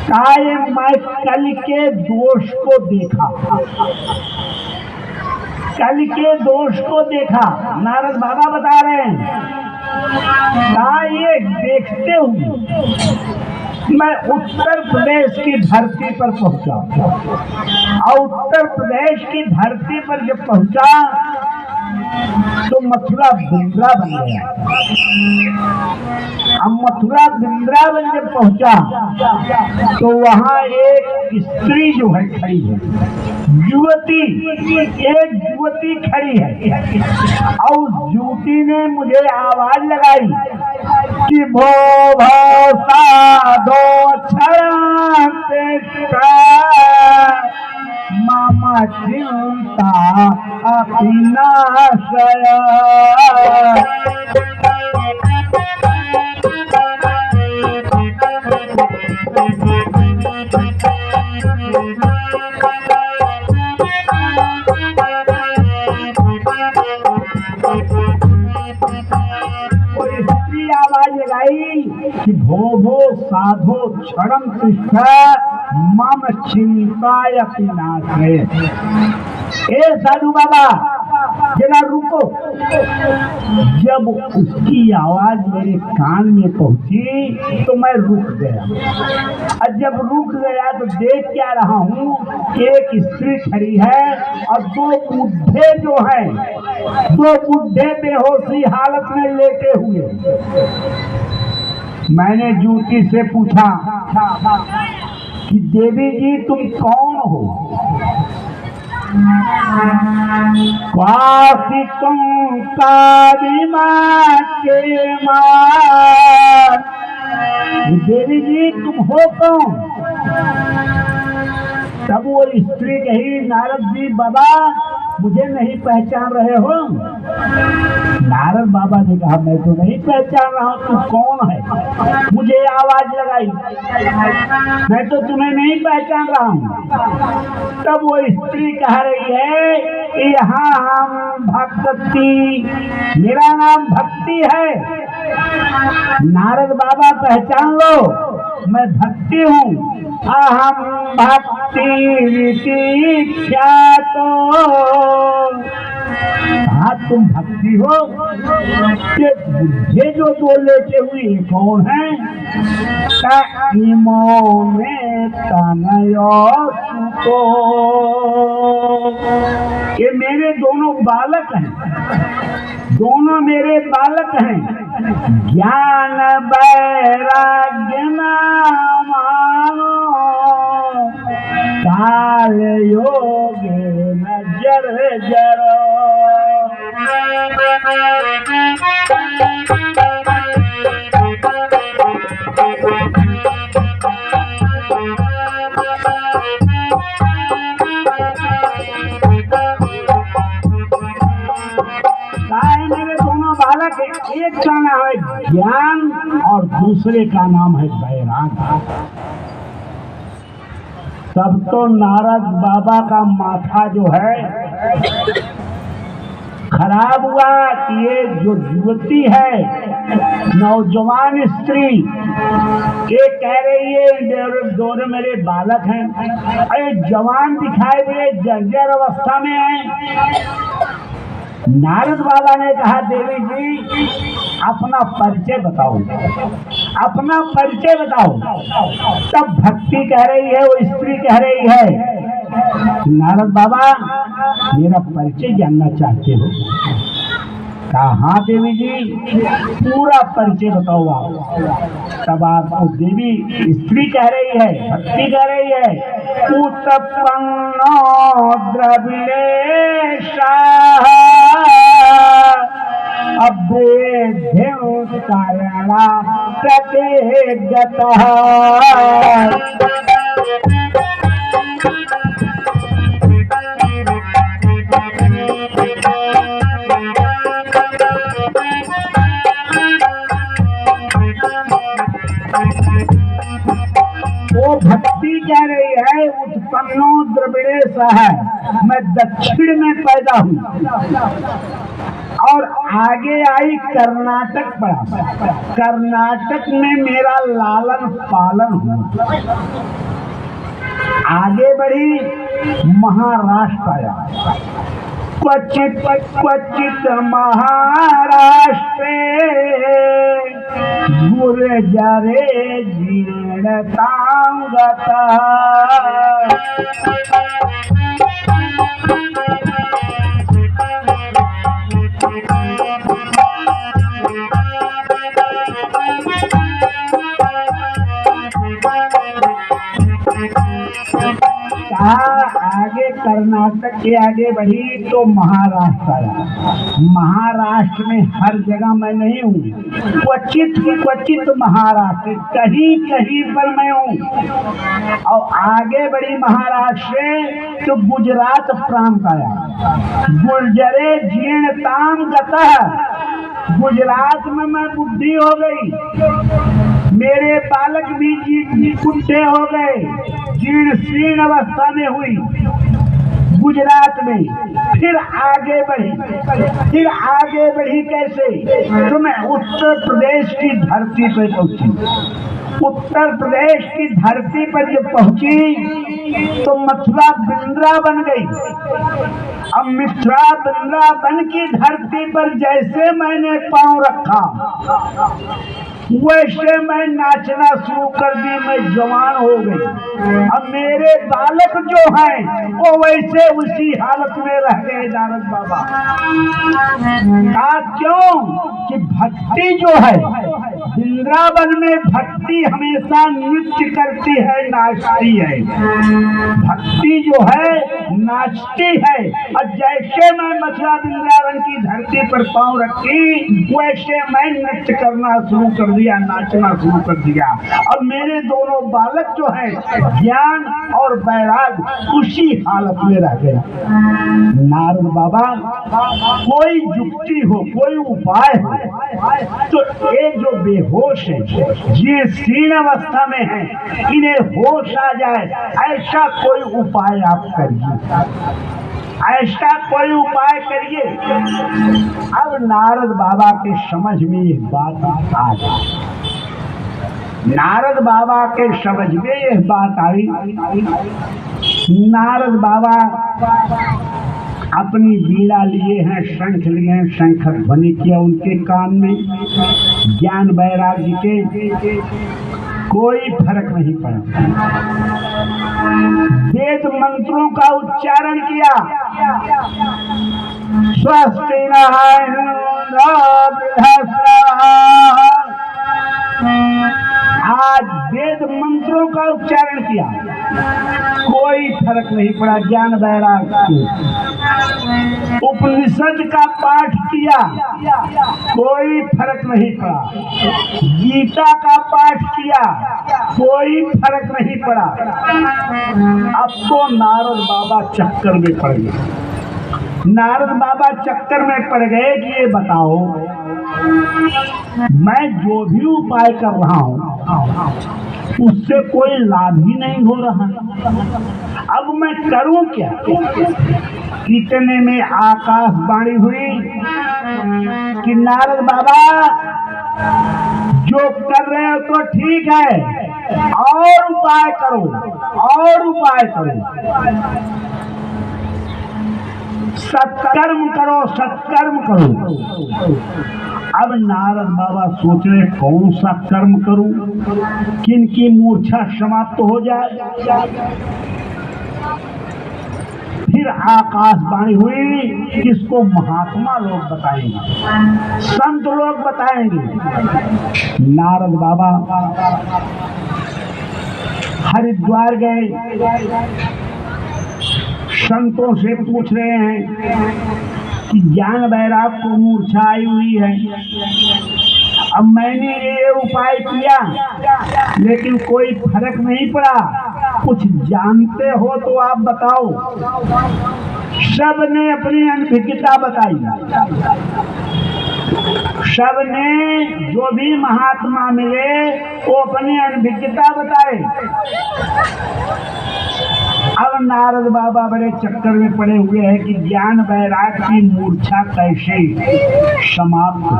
काय मैं कल के दोष को देखा, कल के दोष को देखा। नारद बाबा बता रहे हैं, ये देखते हुए मैं उत्तर प्रदेश की धरती पर पहुंचा और उत्तर प्रदेश की धरती पर जब पहुंचा तो मथुरा वृंदावन गया। अब मथुरा वृंदावन जब पहुंचा तो वहां एक स्त्री जो है खड़ी है, युवती, एक युवती खड़ी है और उस युवती ने मुझे आवाज लगाई कि भो साधो मामा चिंता अपिनाशय। आवाज लगाई कि भो साधो क्षणम तिष्ठ मम चिंताय पिनाशय। ए साधु बाबा जरा रुको। जब उसकी आवाज मेरे कान में पहुंची तो मैं रुक गया, और जब रुक गया तो देख क्या रहा हूँ, एक स्त्री खड़ी है और दो बुढ़े जो हैं, दो बुढ़े बेहोशी हालत में लेटे हुए। मैंने ज्योति से पूछा कि देवी जी तुम कौन हो? क्वासी तुम कादिमा के मां, देवी जी तुम हो कौन? तब वो स्त्री कही, नारद जी बाबा मुझे नहीं पहचान रहे हो? नारद बाबा ने कहा मैं तो नहीं पहचान रहा हूँ, तू कौन है? मुझे आवाज लगाई, मैं तो तुम्हें नहीं पहचान रहा हूँ। तब वो स्त्री कह रही है यहाँ हम भक्ति, मेरा नाम भक्ति है। नारद बाबा पहचान लो, मैं भक्ति हूँ। अहम भक्ति ख्यातो। हाँ तुम भक्ति हो? ये बुद्धे जो दो लेटे हुए कौन है? इमो में तनयो सुतो, ये मेरे दोनों बालक हैं, दोनों मेरे बालक हैं। ज्ञान वैराग्य नामानो काल योगे नजर जरो। मेरे दोनों बालक, एक का नाम है ज्ञान और दूसरे का नाम है वैराग। तब तो नारद बाबा का माथा जो है खराब हुआ कि ये जो युवती है, नौजवान स्त्री, ये कह रही है दोनों मेरे बालक हैं, अरे जवान दिखाई दे, जर्जर अवस्था में है। नारद बाबा ने कहा देवी जी अपना परिचय बताओ, अपना परिचय बताओ। तब भक्ति कह रही है, वो स्त्री कह रही है, नारद बाबा मेरा परिचय जानना चाहते हो? कहा हाँ देवी जी पूरा परिचय बताओ आप। तब आपको देवी स्त्री कह रही है, भक्ति कह रही है, उत्पन्नो द्रविणेशा अभ्येद्यं कारणा प्रत्येकतः। प्रदेश है, मैं दक्षिण में पैदा हूँ और आगे आई कर्नाटक पड़ा। कर्नाटक में मेरा लालन पालन हुआ। आगे बढ़ी महाराष्ट्र आया। क्वचित क्वचित महाराष्ट्रे गुर्जरे जीर्णतांगता। आगे कर्नाटक के आगे बढ़ी तो महाराष्ट्र आया। महाराष्ट्र में हर जगह मैं नहीं हूँ, क्वचित क्वचित महाराष्ट्र, कहीं कहीं पर मैं हूँ। और आगे बढ़ी महाराष्ट्र से तो गुजरात प्रांत आया। गुर्जरे जीर्णताम गतः, गुजरात में मैं बुद्धि हो गई, मेरे बालक भी बुढ़े हो गए, जीर्ण शीर्ण अवस्था में हुई गुजरात में। फिर आगे बढ़ी कैसे, तो मैं उत्तर प्रदेश की धरती पर पहुंची। उत्तर प्रदेश की धरती पर जब पहुंची तो मथुरा वृंदावन गई। अब मथुरा वृंदावन की धरती पर जैसे मैंने पांव रखा वैसे मैं नाचना शुरू कर दी, मैं जवान हो गई। अब मेरे बालक जो हैं वो वैसे उसी हालत में रह गए। नारद बाबा कहा क्यों कि भक्ति जो है वृंदावन में, भक्ति हमेशा नृत्य करती है, नाचती है। भक्ति जो है नाचती है। और जैसे मैं मथुरा वृंदावन की धरती पर पांव रखी वैसे मैं नृत्य करना शुरू कर दिया, नाचना शुरू कर दिया। अब मेरे दोनों बालक जो है ज्ञान और वैराग उसी हालत में रह गए। नारद बाबा कोई युक्ति हो, कोई उपाय हो, तो ये जो बेहोश है, ये शीर्ण अवस्था में है, इन्हें होश आ जाए, ऐसा कोई उपाय आप करिए, ऐसा कोई उपाय करिए। अब नारद बाबा के समझ में एक बात आ गई। नारद बाबा के समझ में यह बात आई। नारद बाबा अपनी वीणा लिए हैं, शंख लिए हैं, शंख ध्वनि किया उनके कान में। ज्ञान वैराग्य के कोई फर्क नहीं पड़ा। वेद मंत्रों का उच्चारण किया। स्वस्ति न आज वेद मंत्रों का उच्चारण किया, कोई फर्क नहीं पड़ा। ज्ञान वैराग्य उपनिषद का पाठ किया, कोई फर्क नहीं पड़ा। गीता का पाठ किया, कोई फर्क नहीं पड़ा। अब तो नारद बाबा चक्कर में पड़ गए। नारद बाबा चक्कर में पड़ गए कि ये बताओ मैं जो भी उपाय कर रहा हूँ उससे कोई लाभ ही नहीं हो रहा, अब मैं करूं क्या। इतने में आकाशवाणी हुई कि नारद बाबा जो कर रहे हो तो ठीक है, और उपाय करो, और उपाय करो, सत्कर्म करो, सत्कर्म करो। अब नारद बाबा सोच रहे कौन सा कर्म करूं, किनकी मूर्छा समाप्त हो जाए। फिर आकाशवाणी हुई, किसको महात्मा लोग बताएंगे, संत लोग बताएंगे। नारद बाबा हरिद्वार गए, संतों से पूछ रहे हैं कि ज्ञान वैराग को मूर्छा आई हुई है। अब मैंने ये उपाय किया लेकिन कोई फर्क नहीं पड़ा, कुछ जानते हो तो आप बताओ। सब ने अपनी अनभिज्ञता बताई, सब ने जो भी महात्मा मिले वो अपनी अनभिज्ञता बताए। अब नारद बाबा बड़े चक्कर में पड़े हुए हैं कि ज्ञान वैराग की मूर्छा कैसे समाप्त हो।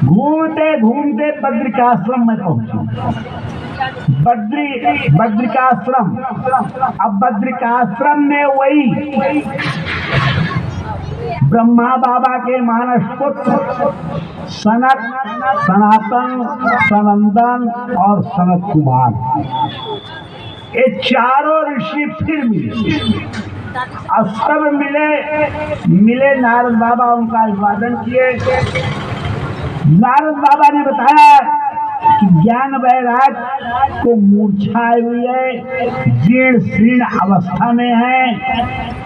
घूमते घूमते बद्रिकाश्रम में पहुंचे। बद्रिकाश्रम, अब बद्रिकाश्रम में वही ब्रह्मा बाबा के मानस पुत्र सनक, सनातन, सनंदन और सनत कुमार, ये चारों ऋषि फिर मिले। और सब मिले नारद बाबा उनका अभिवादन किए। नारद बाबा ने बताया कि ज्ञान वैराग को मूर्छा आई हुई है, जीर्ण शीर्ण अवस्था में है,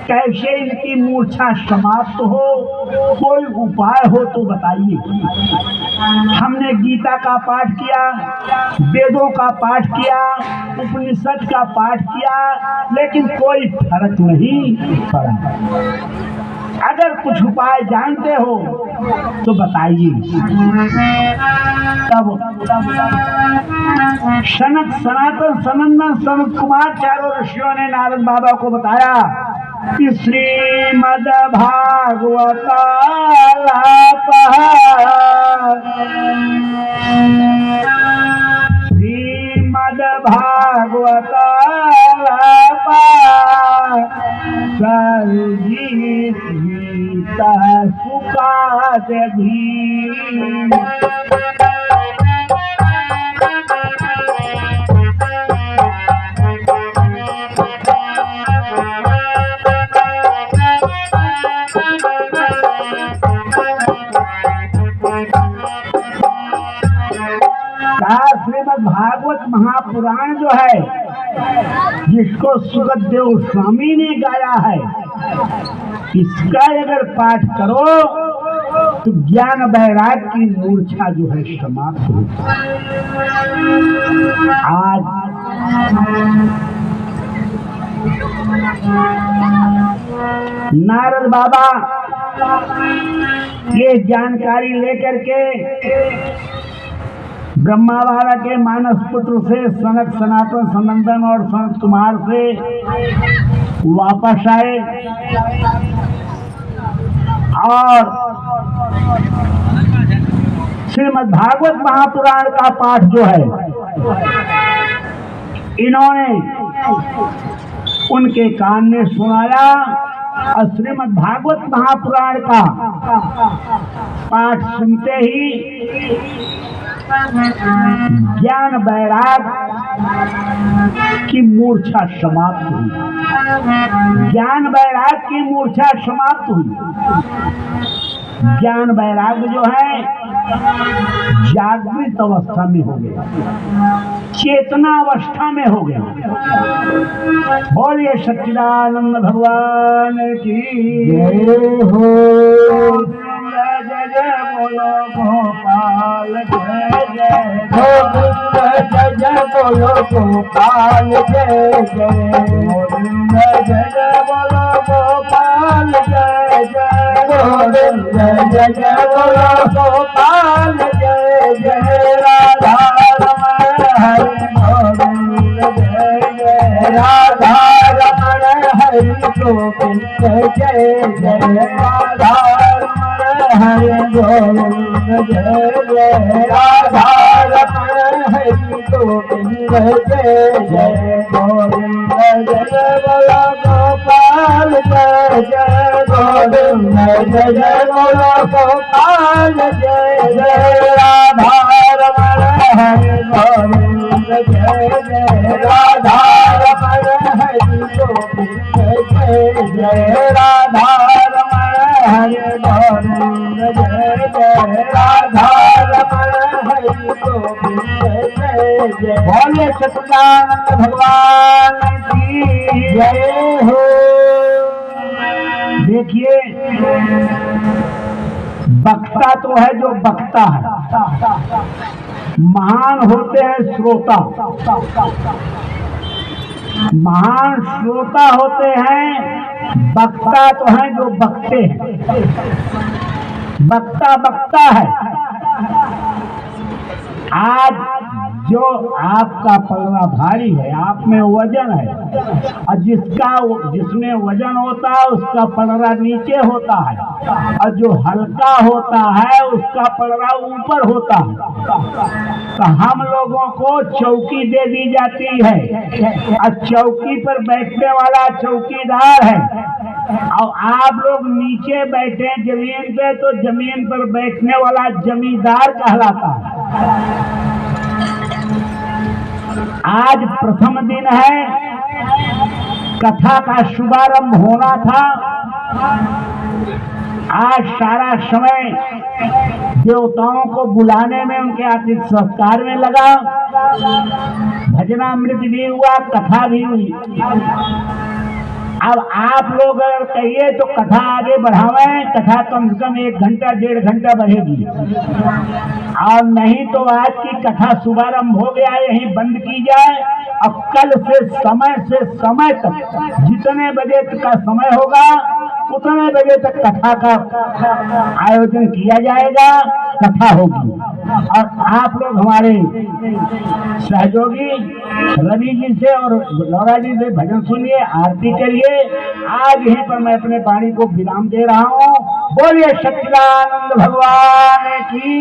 कैसे इनकी मूर्छा समाप्त हो, कोई उपाय हो तो बताइए। हमने गीता का पाठ किया, वेदों का पाठ किया, उपनिषद का पाठ किया, लेकिन कोई फर्क नहीं पड़ा। अगर कुछ उपाय जानते हो तो बताइए। तब सनक, सनातन, सनंदन, सनत कुमार चारों ऋषियों ने नारद बाबा को बताया कि श्रीमद् भागवत गीता सुखाद भी श्रीमद् भागवत महापुराण जो है, जिसको सुखदेव स्वामी ने गाया है, इसका अगर पाठ करो तो ज्ञान वैराग की मूर्छा जो है समाप्त हो। आज नारद बाबा ये जानकारी लेकर के ब्रह्मा बाबा के मानस पुत्र से सनक, सनातन, सनंदन और सनत कुमार से वापस आए और श्रीमद् भागवत महापुराण का पाठ जो है इन्होंने उनके कान में सुनाया। और श्रीमद् भागवत महापुराण का पाठ सुनते ही ज्ञान वैराग की मूर्छा समाप्त हुई। ज्ञान वैराग की मूर्छा समाप्त हुई। ज्ञान वैराग जो है जागृत अवस्था में हो गया, चेतना अवस्था में हो गया। बोलिए सच्चिदानंद भगवान की जय हो। जय जय बोलो गोपाल, जय जय गोविंद, जय जय बोलो गोपाल, जय जय गोविंद, जय जय बोलो गोपाल, जय जय गोविंद, जय जय बोलो गोपाल, जय जय राधा रमण हरि गोविंद, जय जय राधा रमण हरि गोविंद, जय जय राधा हरे गोविंद, जय जय राधा रमण हरि गोविंद, जय जय गोविंद, जय बोलो गोपाल, जय जय गोविंद, जय बोलो गोपाल, जय जय राधा रमण हरि गोविंद, जय जय राधा रमण हरि गोविंद, जय जय राधा रमण हरि गोविंद, जय जय राधा रमण हरि गोविंद, जय जय। बोले सच्चिदानंद भगवान की जय हो। देखिए, वक्ता तो है जो बकता है, महान होते हैं श्रोता। महान श्रोता होते हैं, वक्ता तो हैं जो बकते हैं। वक्ता बकता है। आज जो आपका पलड़ा भारी है, आप में वजन है, और जिसमें वजन होता है उसका पलड़ा नीचे होता है, और जो हल्का होता है उसका पलड़ा ऊपर होता है। तो हम लोगों को चौकी दे दी जाती है, और चौकी पर बैठने वाला चौकीदार है, और आप लोग नीचे बैठे जमीन पे तो जमीन पर बैठने वाला जमींदार कहलाता है। आज प्रथम दिन है, कथा का शुभारंभ होना था। आज सारा समय देवताओं को बुलाने में, उनके आतिथ्य सत्कार में लगा। भजनामृत भी हुआ, कथा भी हुई। अब आप लोग अगर कहिए तो कथा आगे बढ़ावें, कथा कम से कम 1 घंटा 1.5 घंटा बढ़ेगी, और नहीं तो आज की कथा शुभारंभ हो गया, यहीं बंद की जाए। अब कल से समय तक जितने बजे का समय होगा उतने बजे तक कथा का आयोजन किया जाएगा, कथा होगी। और आप लोग हमारे सहयोगी रवि जी से और लौरा जी से भजन सुनिए, आरती करिए। आज यहीं पर मैं अपने वाणी को विराम दे रहा हूँ। बोलिए सच्चिदानंद भगवान की।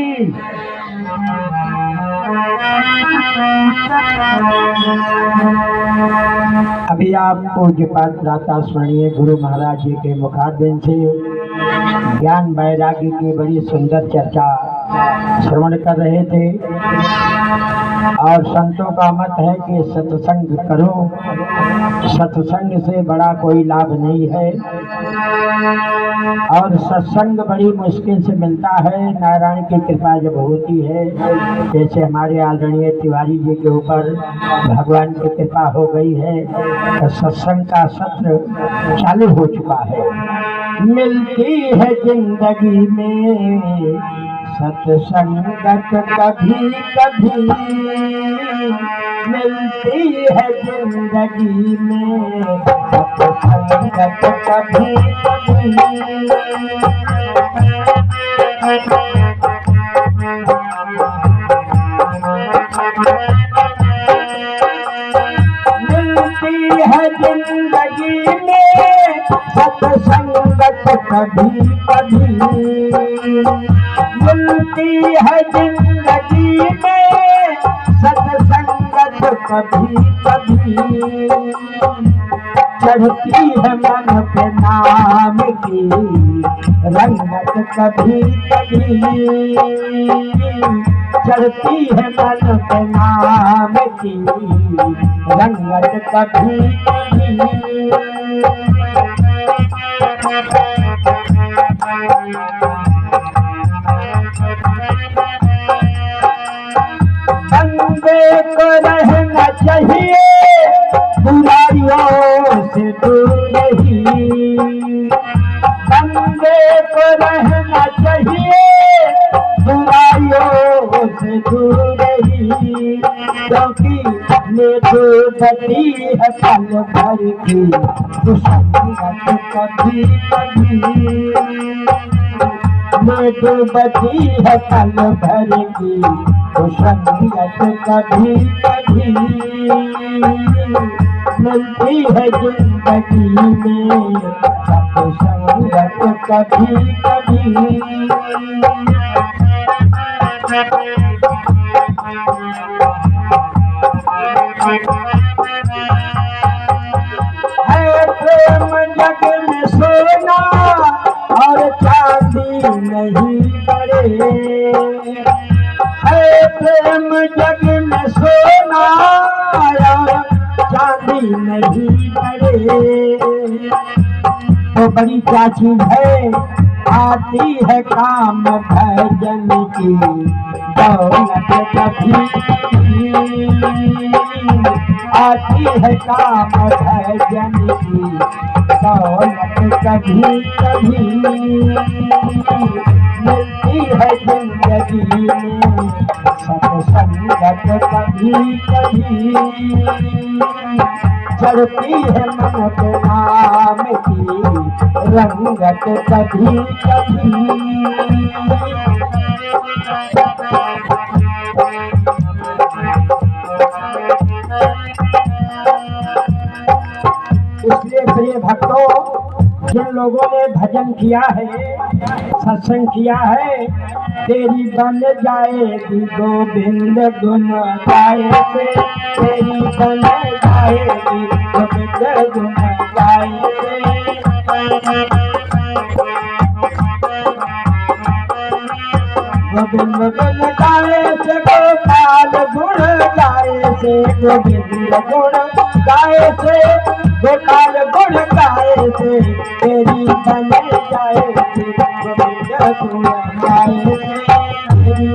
अभी आप पूज्यपाद प्रातः स्मरणीय गुरु महाराज जी के मुखारबिंद से ज्ञान वैराग्य की बड़ी सुंदर चर्चा श्रवण कर रहे थे। और संतों का मत है कि सत्संग करो, सत्संग से बड़ा कोई लाभ नहीं है, और सत्संग बड़ी मुश्किल से मिलता है। नारायण की कृपा जब होती है, जैसे हमारे आदरणीय तिवारी जी के ऊपर भगवान की कृपा हो गई है, तो सत्संग का सत्र चालू हो चुका है। मिलती है जिंदगी में सत्संगत कभी कभी, मिलती है जिंदगी में सत्संगत कभी कभी। मिलती है जिंदगी में सत्संगत कभी कभी, मिलती है जिंदगी में सत्संगत कभी कभी। चढ़ती है मन पे नाम की रंगत कभी कभी, चढ़ती है मन पे नाम की रंगत कभी कभी। बंदे को रहना चाहिए बुराइयों से दूर ही, बंदे को रहना चाहिए बुराइयों से दूर ही, क्योंकि ये डूबती है पल भर की संगत कभी कभी। ये डूबती है पल भर की संगत कभी कभी, मिलती है जिंदगी में सत्संगत कभी कभी। है प्रेम जग में सोना और चांदी नहीं पड़े, है प्रेम जग में सोना चांदी नहीं पड़े। तो बड़ी क्या चीज है, आती है काम भजन की दौलत कभी कभी, आती है काम भजन की दौलत कभी कभी। मिलती है जिंदगी में सत्संगत कभी कभी, चढ़ती है मन के नाम की रंगत कभी कभी। जिन लोगों ने भजन किया है, सत्संग किया है, तेरी बन जाएगी गोविंद गुण गाए से, तेरी बन जाएगी गोविंद गुण गाए से। गोविंद गुण गाए से गोपाल गुण गाए से, गोविंद गुण गाए से गोपाल गुण गाए से, तेरी बन जाएगी गोविंद गुण गाए से, तेरी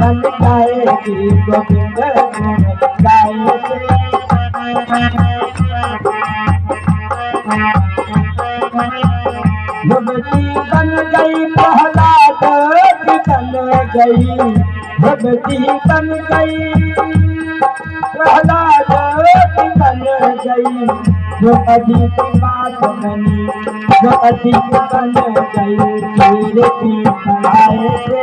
बन जाएगी गोविंद गुण गाए से। युवती बन गई प्रहलाद की बन गई, युवती बन गई प्रहलाद की बन गई, जो अधिक बात बनी, जो अधिक बन गई तेरे की बनाए से,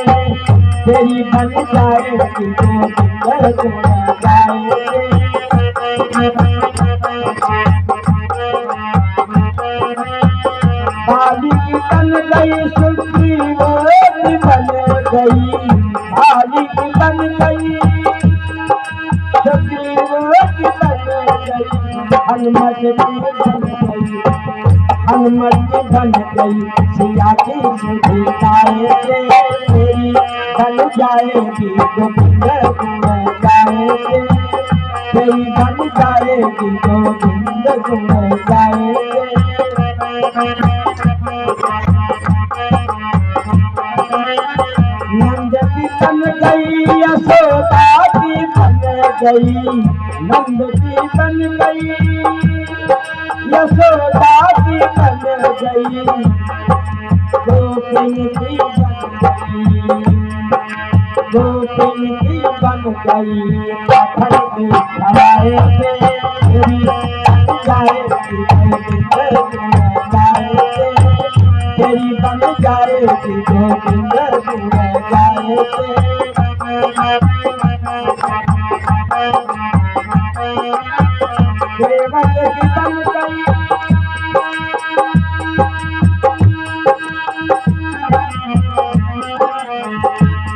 तेरी बन जाएगी गोविंद गुण गाए से। बाली की बन गई सुग्रीव की बन गई, बाली की बन गई सुग्रीव की बन गई, हनुमत की बन गई, हनुमत की बन गई सिया की सीताए से, तेरी बन जाएगी गोविंद गुण गाए से, तेरी बन जाएगी गोविंद गुण गाए से। नंद की बन गई यशोदा की बन गई, नंद की बन गई यशोदा की बन गई, गोपिन की बन गई, गोपिन की बन गई पाखंड की छाए से, तेरी बन जाएगी गोविंद गुण गाए से, तेरी बन जाएगी गोविंद गुण गाए से। सेवक की बन गई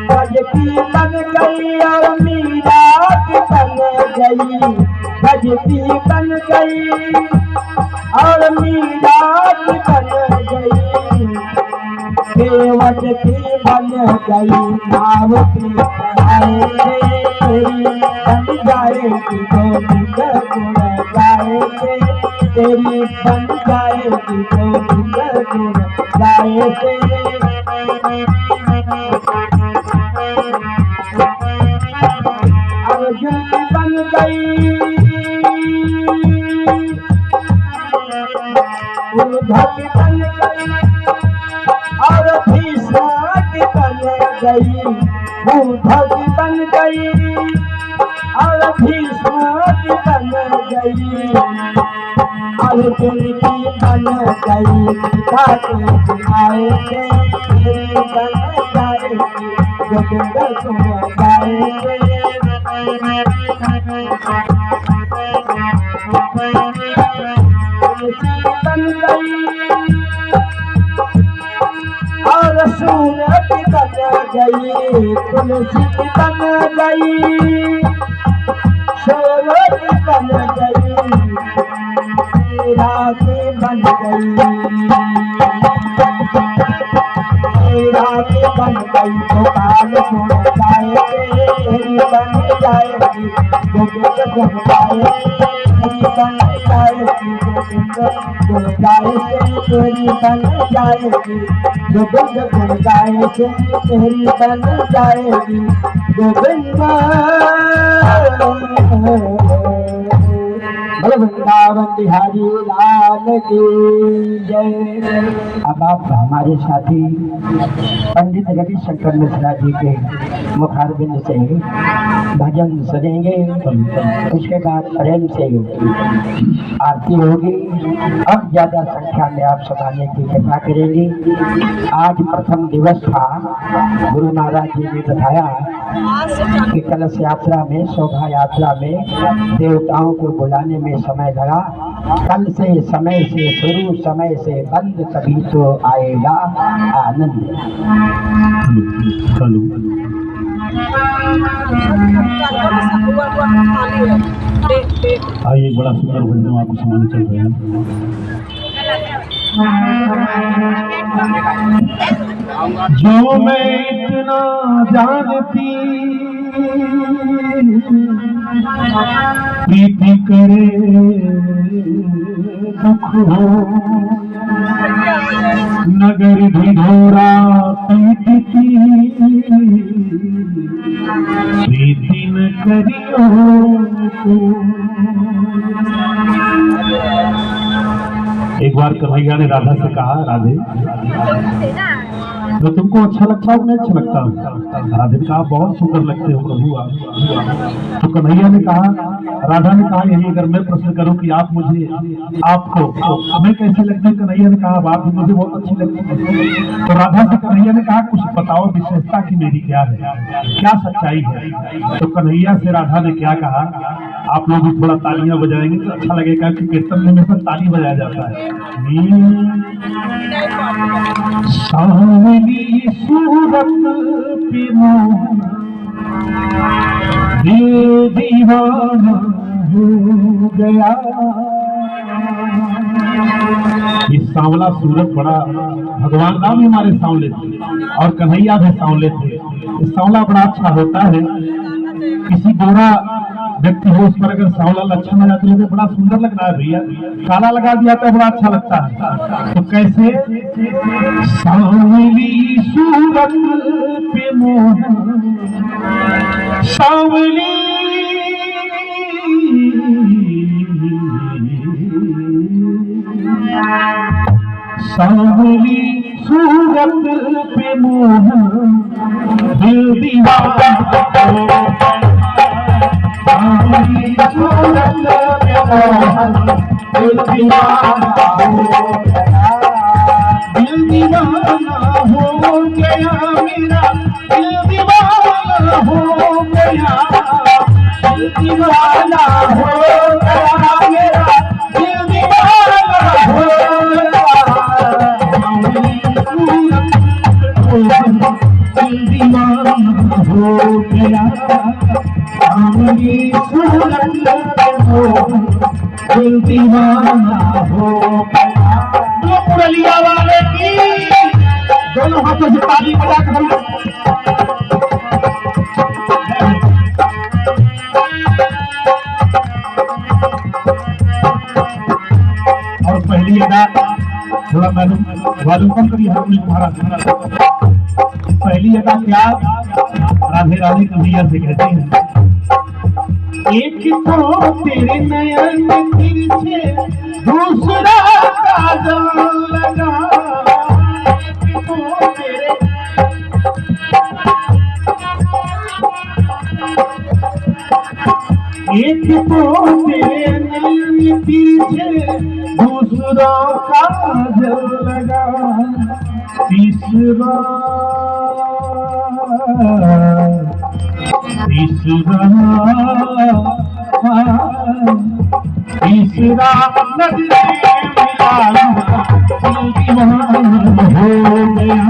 गज की बन गई और मीरा की बन गई, गज की बन गई और मीरा की बन गई, सेवक की बन गई नाव की पढ़ाए से, तेरी बन जाएगी गोविंद गुण गाए से, तेरी बन जाएगी गोविंद गुण गाए से। अर्जुन की बन गई उद्धव की बन गई और भीष्म की बन गई, उद्धव की बन गई और भीष्म की बन गई, अर्जुन की बन गई पिता के सिखाए से, तेरी बन जाएगी गोविंद गुण गाए से। तुलसी बन गई और सूर की बन गई, तुलसी की बन गई सूर की बन गई, मीरा की बन गई, मीरा की बन गई गोपाल गुण गाए से, तेरी बन जाएगी गोविंद गुण गाए से, तेरी बन जाएगी गोविंद गुण गाए से, तेरी बन जाएगी गोविंद गुण गाए से, तेरी बन जाएगी गोविंद। वृंदावन बिहारी लाल की जय। अब आप हमारे साथी पंडित रविशंकर मिश्रा जी के मुखारबिंद से भजन सुनेंगे, उसके बाद प्रेम से आरती होगी और ज्यादा संख्या में आप सुनाने की कृपा करेंगे। आज प्रथम दिवस था, गुरु महाराज जी ने बताया कि कलश यात्रा में, शोभा यात्रा में देवताओं को बुलाने में समय लगा, कल से समय से शुरू, समय से बंद, तभी तो आएगा आनंद। चलो आइए, बड़ा सुंदर भजन आपको सुनाने चल रहे हैं। जो मैं इतना जानती प्रीति करे दुख हो, नगर ढिढोरा पीटती प्रीति न करियो को। एक बार कन्हैया ने राधा से कहा, राधे तो तुमको अच्छा लगता है नहीं अच्छा लगता? राधे ने कहा बहुत सुंदर लगते हो प्रभु आप। तो कन्हैया ने कहा, राधा ने कहा यही अगर मैं प्रश्न करूं कि आप मुझे, आपको मैं कैसे लगती? कन्हैया ने कहा बात मुझे बहुत अच्छी लगती है। तो राधा से कन्हैया ने कहा कुछ बताओ विशेषता की मेरी क्या है, क्या सच्चाई है? तो कन्हैया से राधा ने क्या कहा, आप लोग भी थोड़ा तालियां बजाएंगे तो अच्छा लगेगा कि कीर्तन में हमेशा ताली बजाया जाता है। सावली सूरत पे दिल दीवाना हो गया। ये सांवला सूरत बड़ा, भगवान राम हमारे सांवले थे और कन्हैया भी सांवले थे। ये सांवला बड़ा अच्छा होता है। किसी गोरा व्यक्ति हो उस पर अगर सांवला लक्षण आ जाते हैं बड़ा सुंदर लग रहा है भैया, काला लगा दिया तो बड़ा अच्छा लगता है। तो कैसे? सांवली सूरत पे मोह, सांवली सांवली सूरत पे मोह, दिल दीवाना सांवली सूरत पे मोह, दिल दीवाना हो गया मेरा, दिल दीवाना हो गया, दिल दीवाना हो गया मेरा, दिल दीवाना हो गया। दिल दीवाना हो गया, सांवली सूरत पे मोह, दिल दीवाना हो गया। पुरलिया वाले की दोनों हाथों से ताली बजा कर और पहली अदा थोड़ा मालूम कम करिए हारमोनियम महाराज। पहली अदा क्या राधे राधे कन्हैया से कहते हैं, एक तो तेरे नयन तिरछे दूसरा काजल लगा, एक तो तेरे नयन तिरछे दूसरा काजल लगा, तीसरा नजरे मिला हो गया,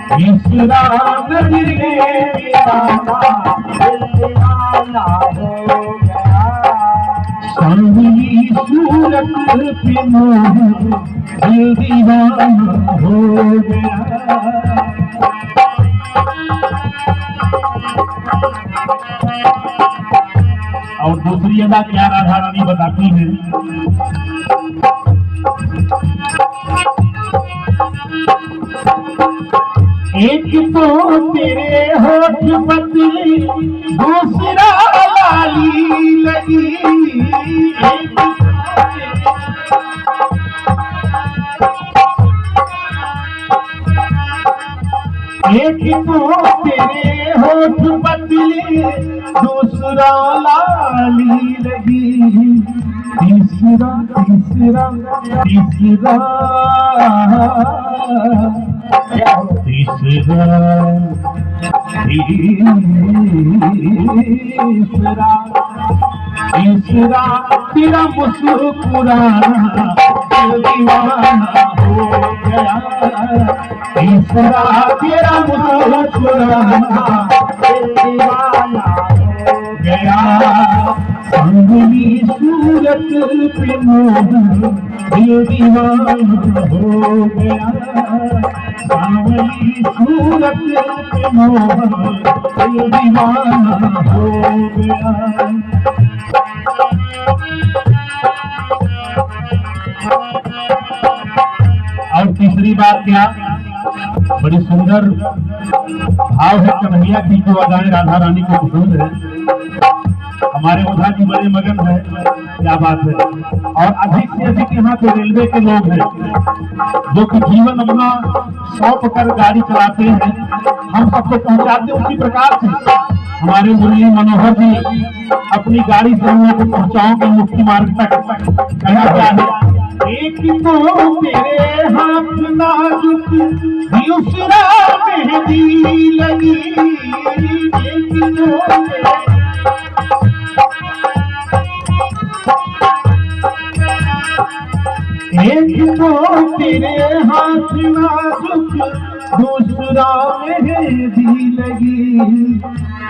तीसरा नजरे मिला हो गया। सांवली सूरत पे मोह, दिल दीवाना हो गया। और दूसरी अदा क्या राधा रानी बताती है, एक तो तेरे होठ पतले दूसरा लाली लगी, एक तो तेरे होठ पतले दूसरा लाली लगी, तीसरा तीसरा तीसरा तीसरा तीसरा तीसरा तेरा मुस्कुराना दिल दीवाना हो गया। तीसरा तेरा मुस्कुराना दिल दीवाना हो गया। सांवली सूरत पे मोहन दिल दीवाना हो गया। सांवली सूरत पे मोहन दिल दीवाना हो गया। और तीसरी बात क्या, बड़ी सुंदर भाव है कन्हैया की जो अदाएं राधा रानी को पसंद है। हमारे ओझा जी बड़े मगन है, क्या बात है। और अधिक से अधिक यहाँ पे रेलवे के लोग हैं जो कि जीवन अपना सौंप कर गाड़ी चलाते हैं, हम सबको पहुंचाते उसी प्रकार से। हमारे मुरली मनोहर जी अपनी गाड़ी से हम लोग को पहुंचाओगे मुक्ति मार्ग तक। कहा क्या है, एक तो तेरे हाथ नाजुक दूसरा मेहंदी लगी। एक तो तेरे हाथ नाजुक दूसरा मेहंदी लगी।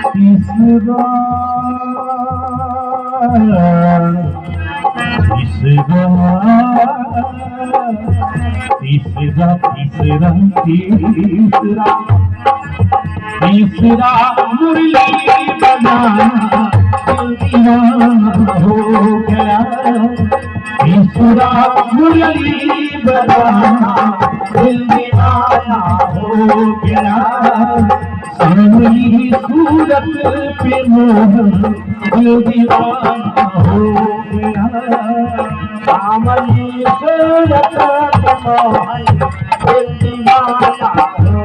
तीसरा तीसरा तीसरा तीसरा तीसरा मुरली बजाना दिल दीवाना हो गया। तीसरा मुरली बजाना दिल दीवाना हो गया। सांवली सूरत पे मोहन दिल दीवाना हो गया। सांवली सूरत पे मोहन दिल दीवाना हो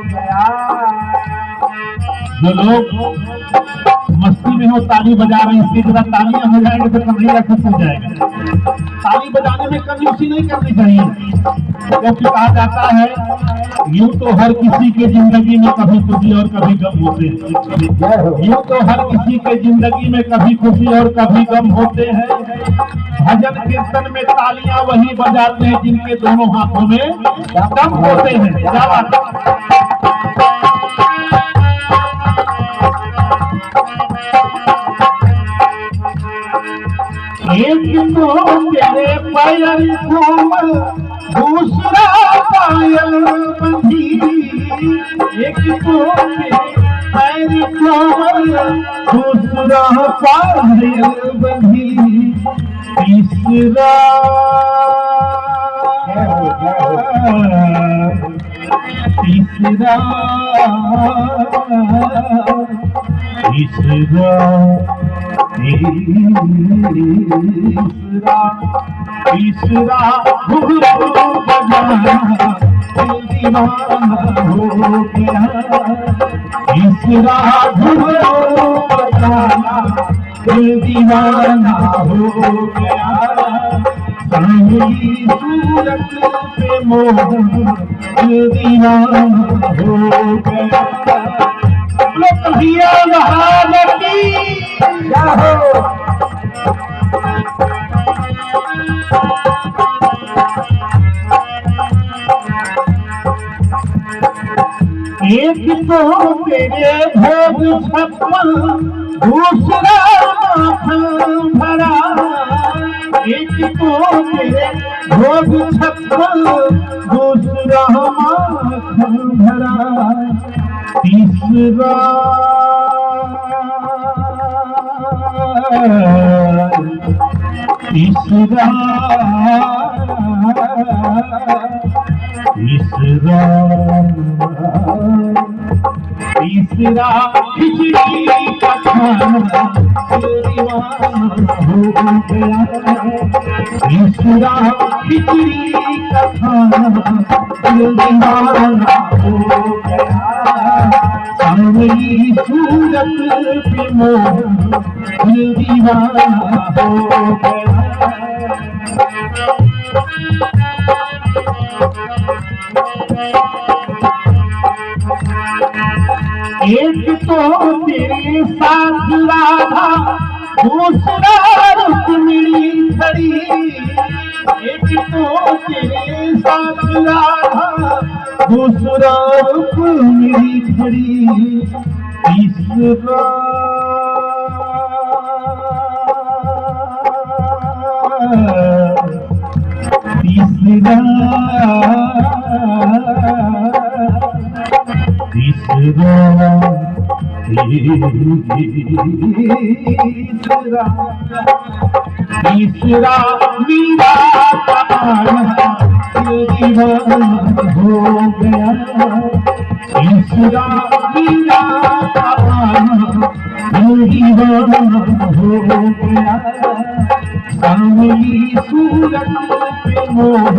गया। जो लोग मस्ती में हो ताली बजा रहे हैं, इसकी जरा तालियां हो जाएंगे तो कन्हैया खुश हो जाएगा। ताली बजाने में कंजूसी नहीं करनी चाहिए, क्योंकि कहा जाता है यूं तो हर किसी के जिंदगी में कभी खुशी और कभी गम होते हैं। यूं तो हर किसी के जिंदगी में कभी खुशी और कभी गम होते हैं। भजन कीर्तन में तालियां वही बजाते हैं जिनके दोनों हाथों में दम होते हैं। क्या बात है। एक तो तेरे पायल कोमल दूसरा पायल बंधी। एक तो तेरे पैर कोमल दूसरा पायल बंधी। तीसरा तीसरा तीसरा तीसरा घुंघरू बजाना दिल दीवाना हो गया। तीसरा घुंघरू बजाना दिल दीवाना हो गया। सांवली सूरत पे मोहन दिल दीवाना हो गया। कन्हैया महाराज की जय हो। एक तो तेरे भोग छप्पन दूसरा माखन भरा। एक तो तेरे भोग छप्पन दूसरा माखन भरा। तीसरा तीसरा तीसरा तीसरा खिचड़ी का खाना दिल दीवाना हो गया। तीसरा खिचड़ी का खाना दिल दीवाना हो गया। सांवली सूरत पे मोहन दिल दीवाना हो गया। एक तो तेरे साथ राधा दूसरा रुक्मिणी खड़ी, एक तो तेरे साथ राधा, दूसरा रुक्मिणी खड़ी, तीसरा तीसरा तीसरा मीरा का दीवाना हो गया, तीसरा मीरा का दीवाना हो गया, सांवली सूरत पे मोह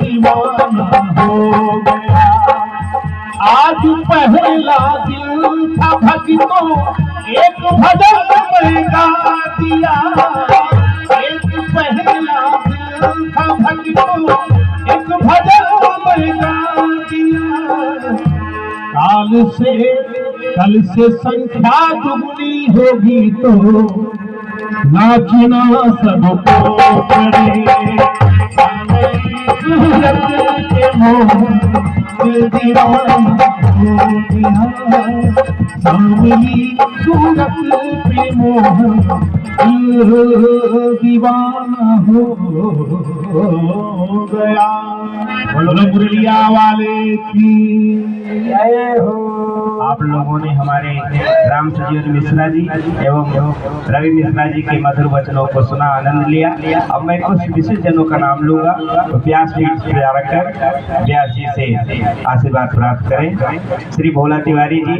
दीवाना हो गया। आज पहला दिल था भक्तों, एक भजन में गा दिया, एक पहला दिल था भक्तों, एक भजन में गा दिया। कल से संख्या दुगनी होगी तो नाचना सबको पड़े, सूरत के मोह दीवाना हो गया, सांवली सूरत पे मोह दीवाना हो गया। बोलो मुरलिया वाले की जय हो। आप लोगों ने हमारे राम सुजीवन मिश्रा जी एवं रवि मिश्रा जी के मधुर वचनों को सुना, आनंद लिया। अब मैं कुछ विशेष जनों का नाम लूंगा, तो व्यासपीठ पे आकर व्यास जी से आशीर्वाद प्राप्त करें। श्री भोला तिवारी जी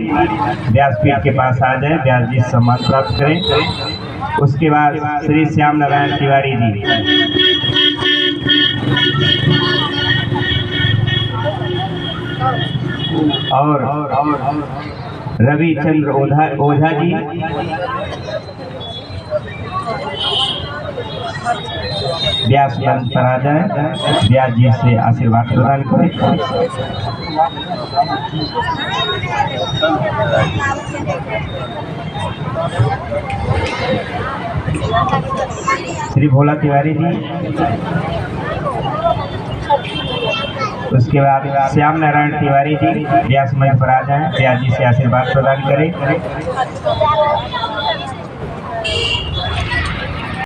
व्यासपीठ के पास आ जाए, व्यास जी सम्मान प्राप्त करें। उसके बाद श्री श्याम नारायण तिवारी जी, और रविचंद्र ओझा जी, व्यास मंच पर आ जाए, व्यास जी से आशीर्वाद प्रदान करें। श्री भोला तिवारी जी, उसके बाद श्याम नारायण तिवारी जी व्यास मंच पर आ जाएं, व्यास जी से आशीर्वाद प्रदान करें।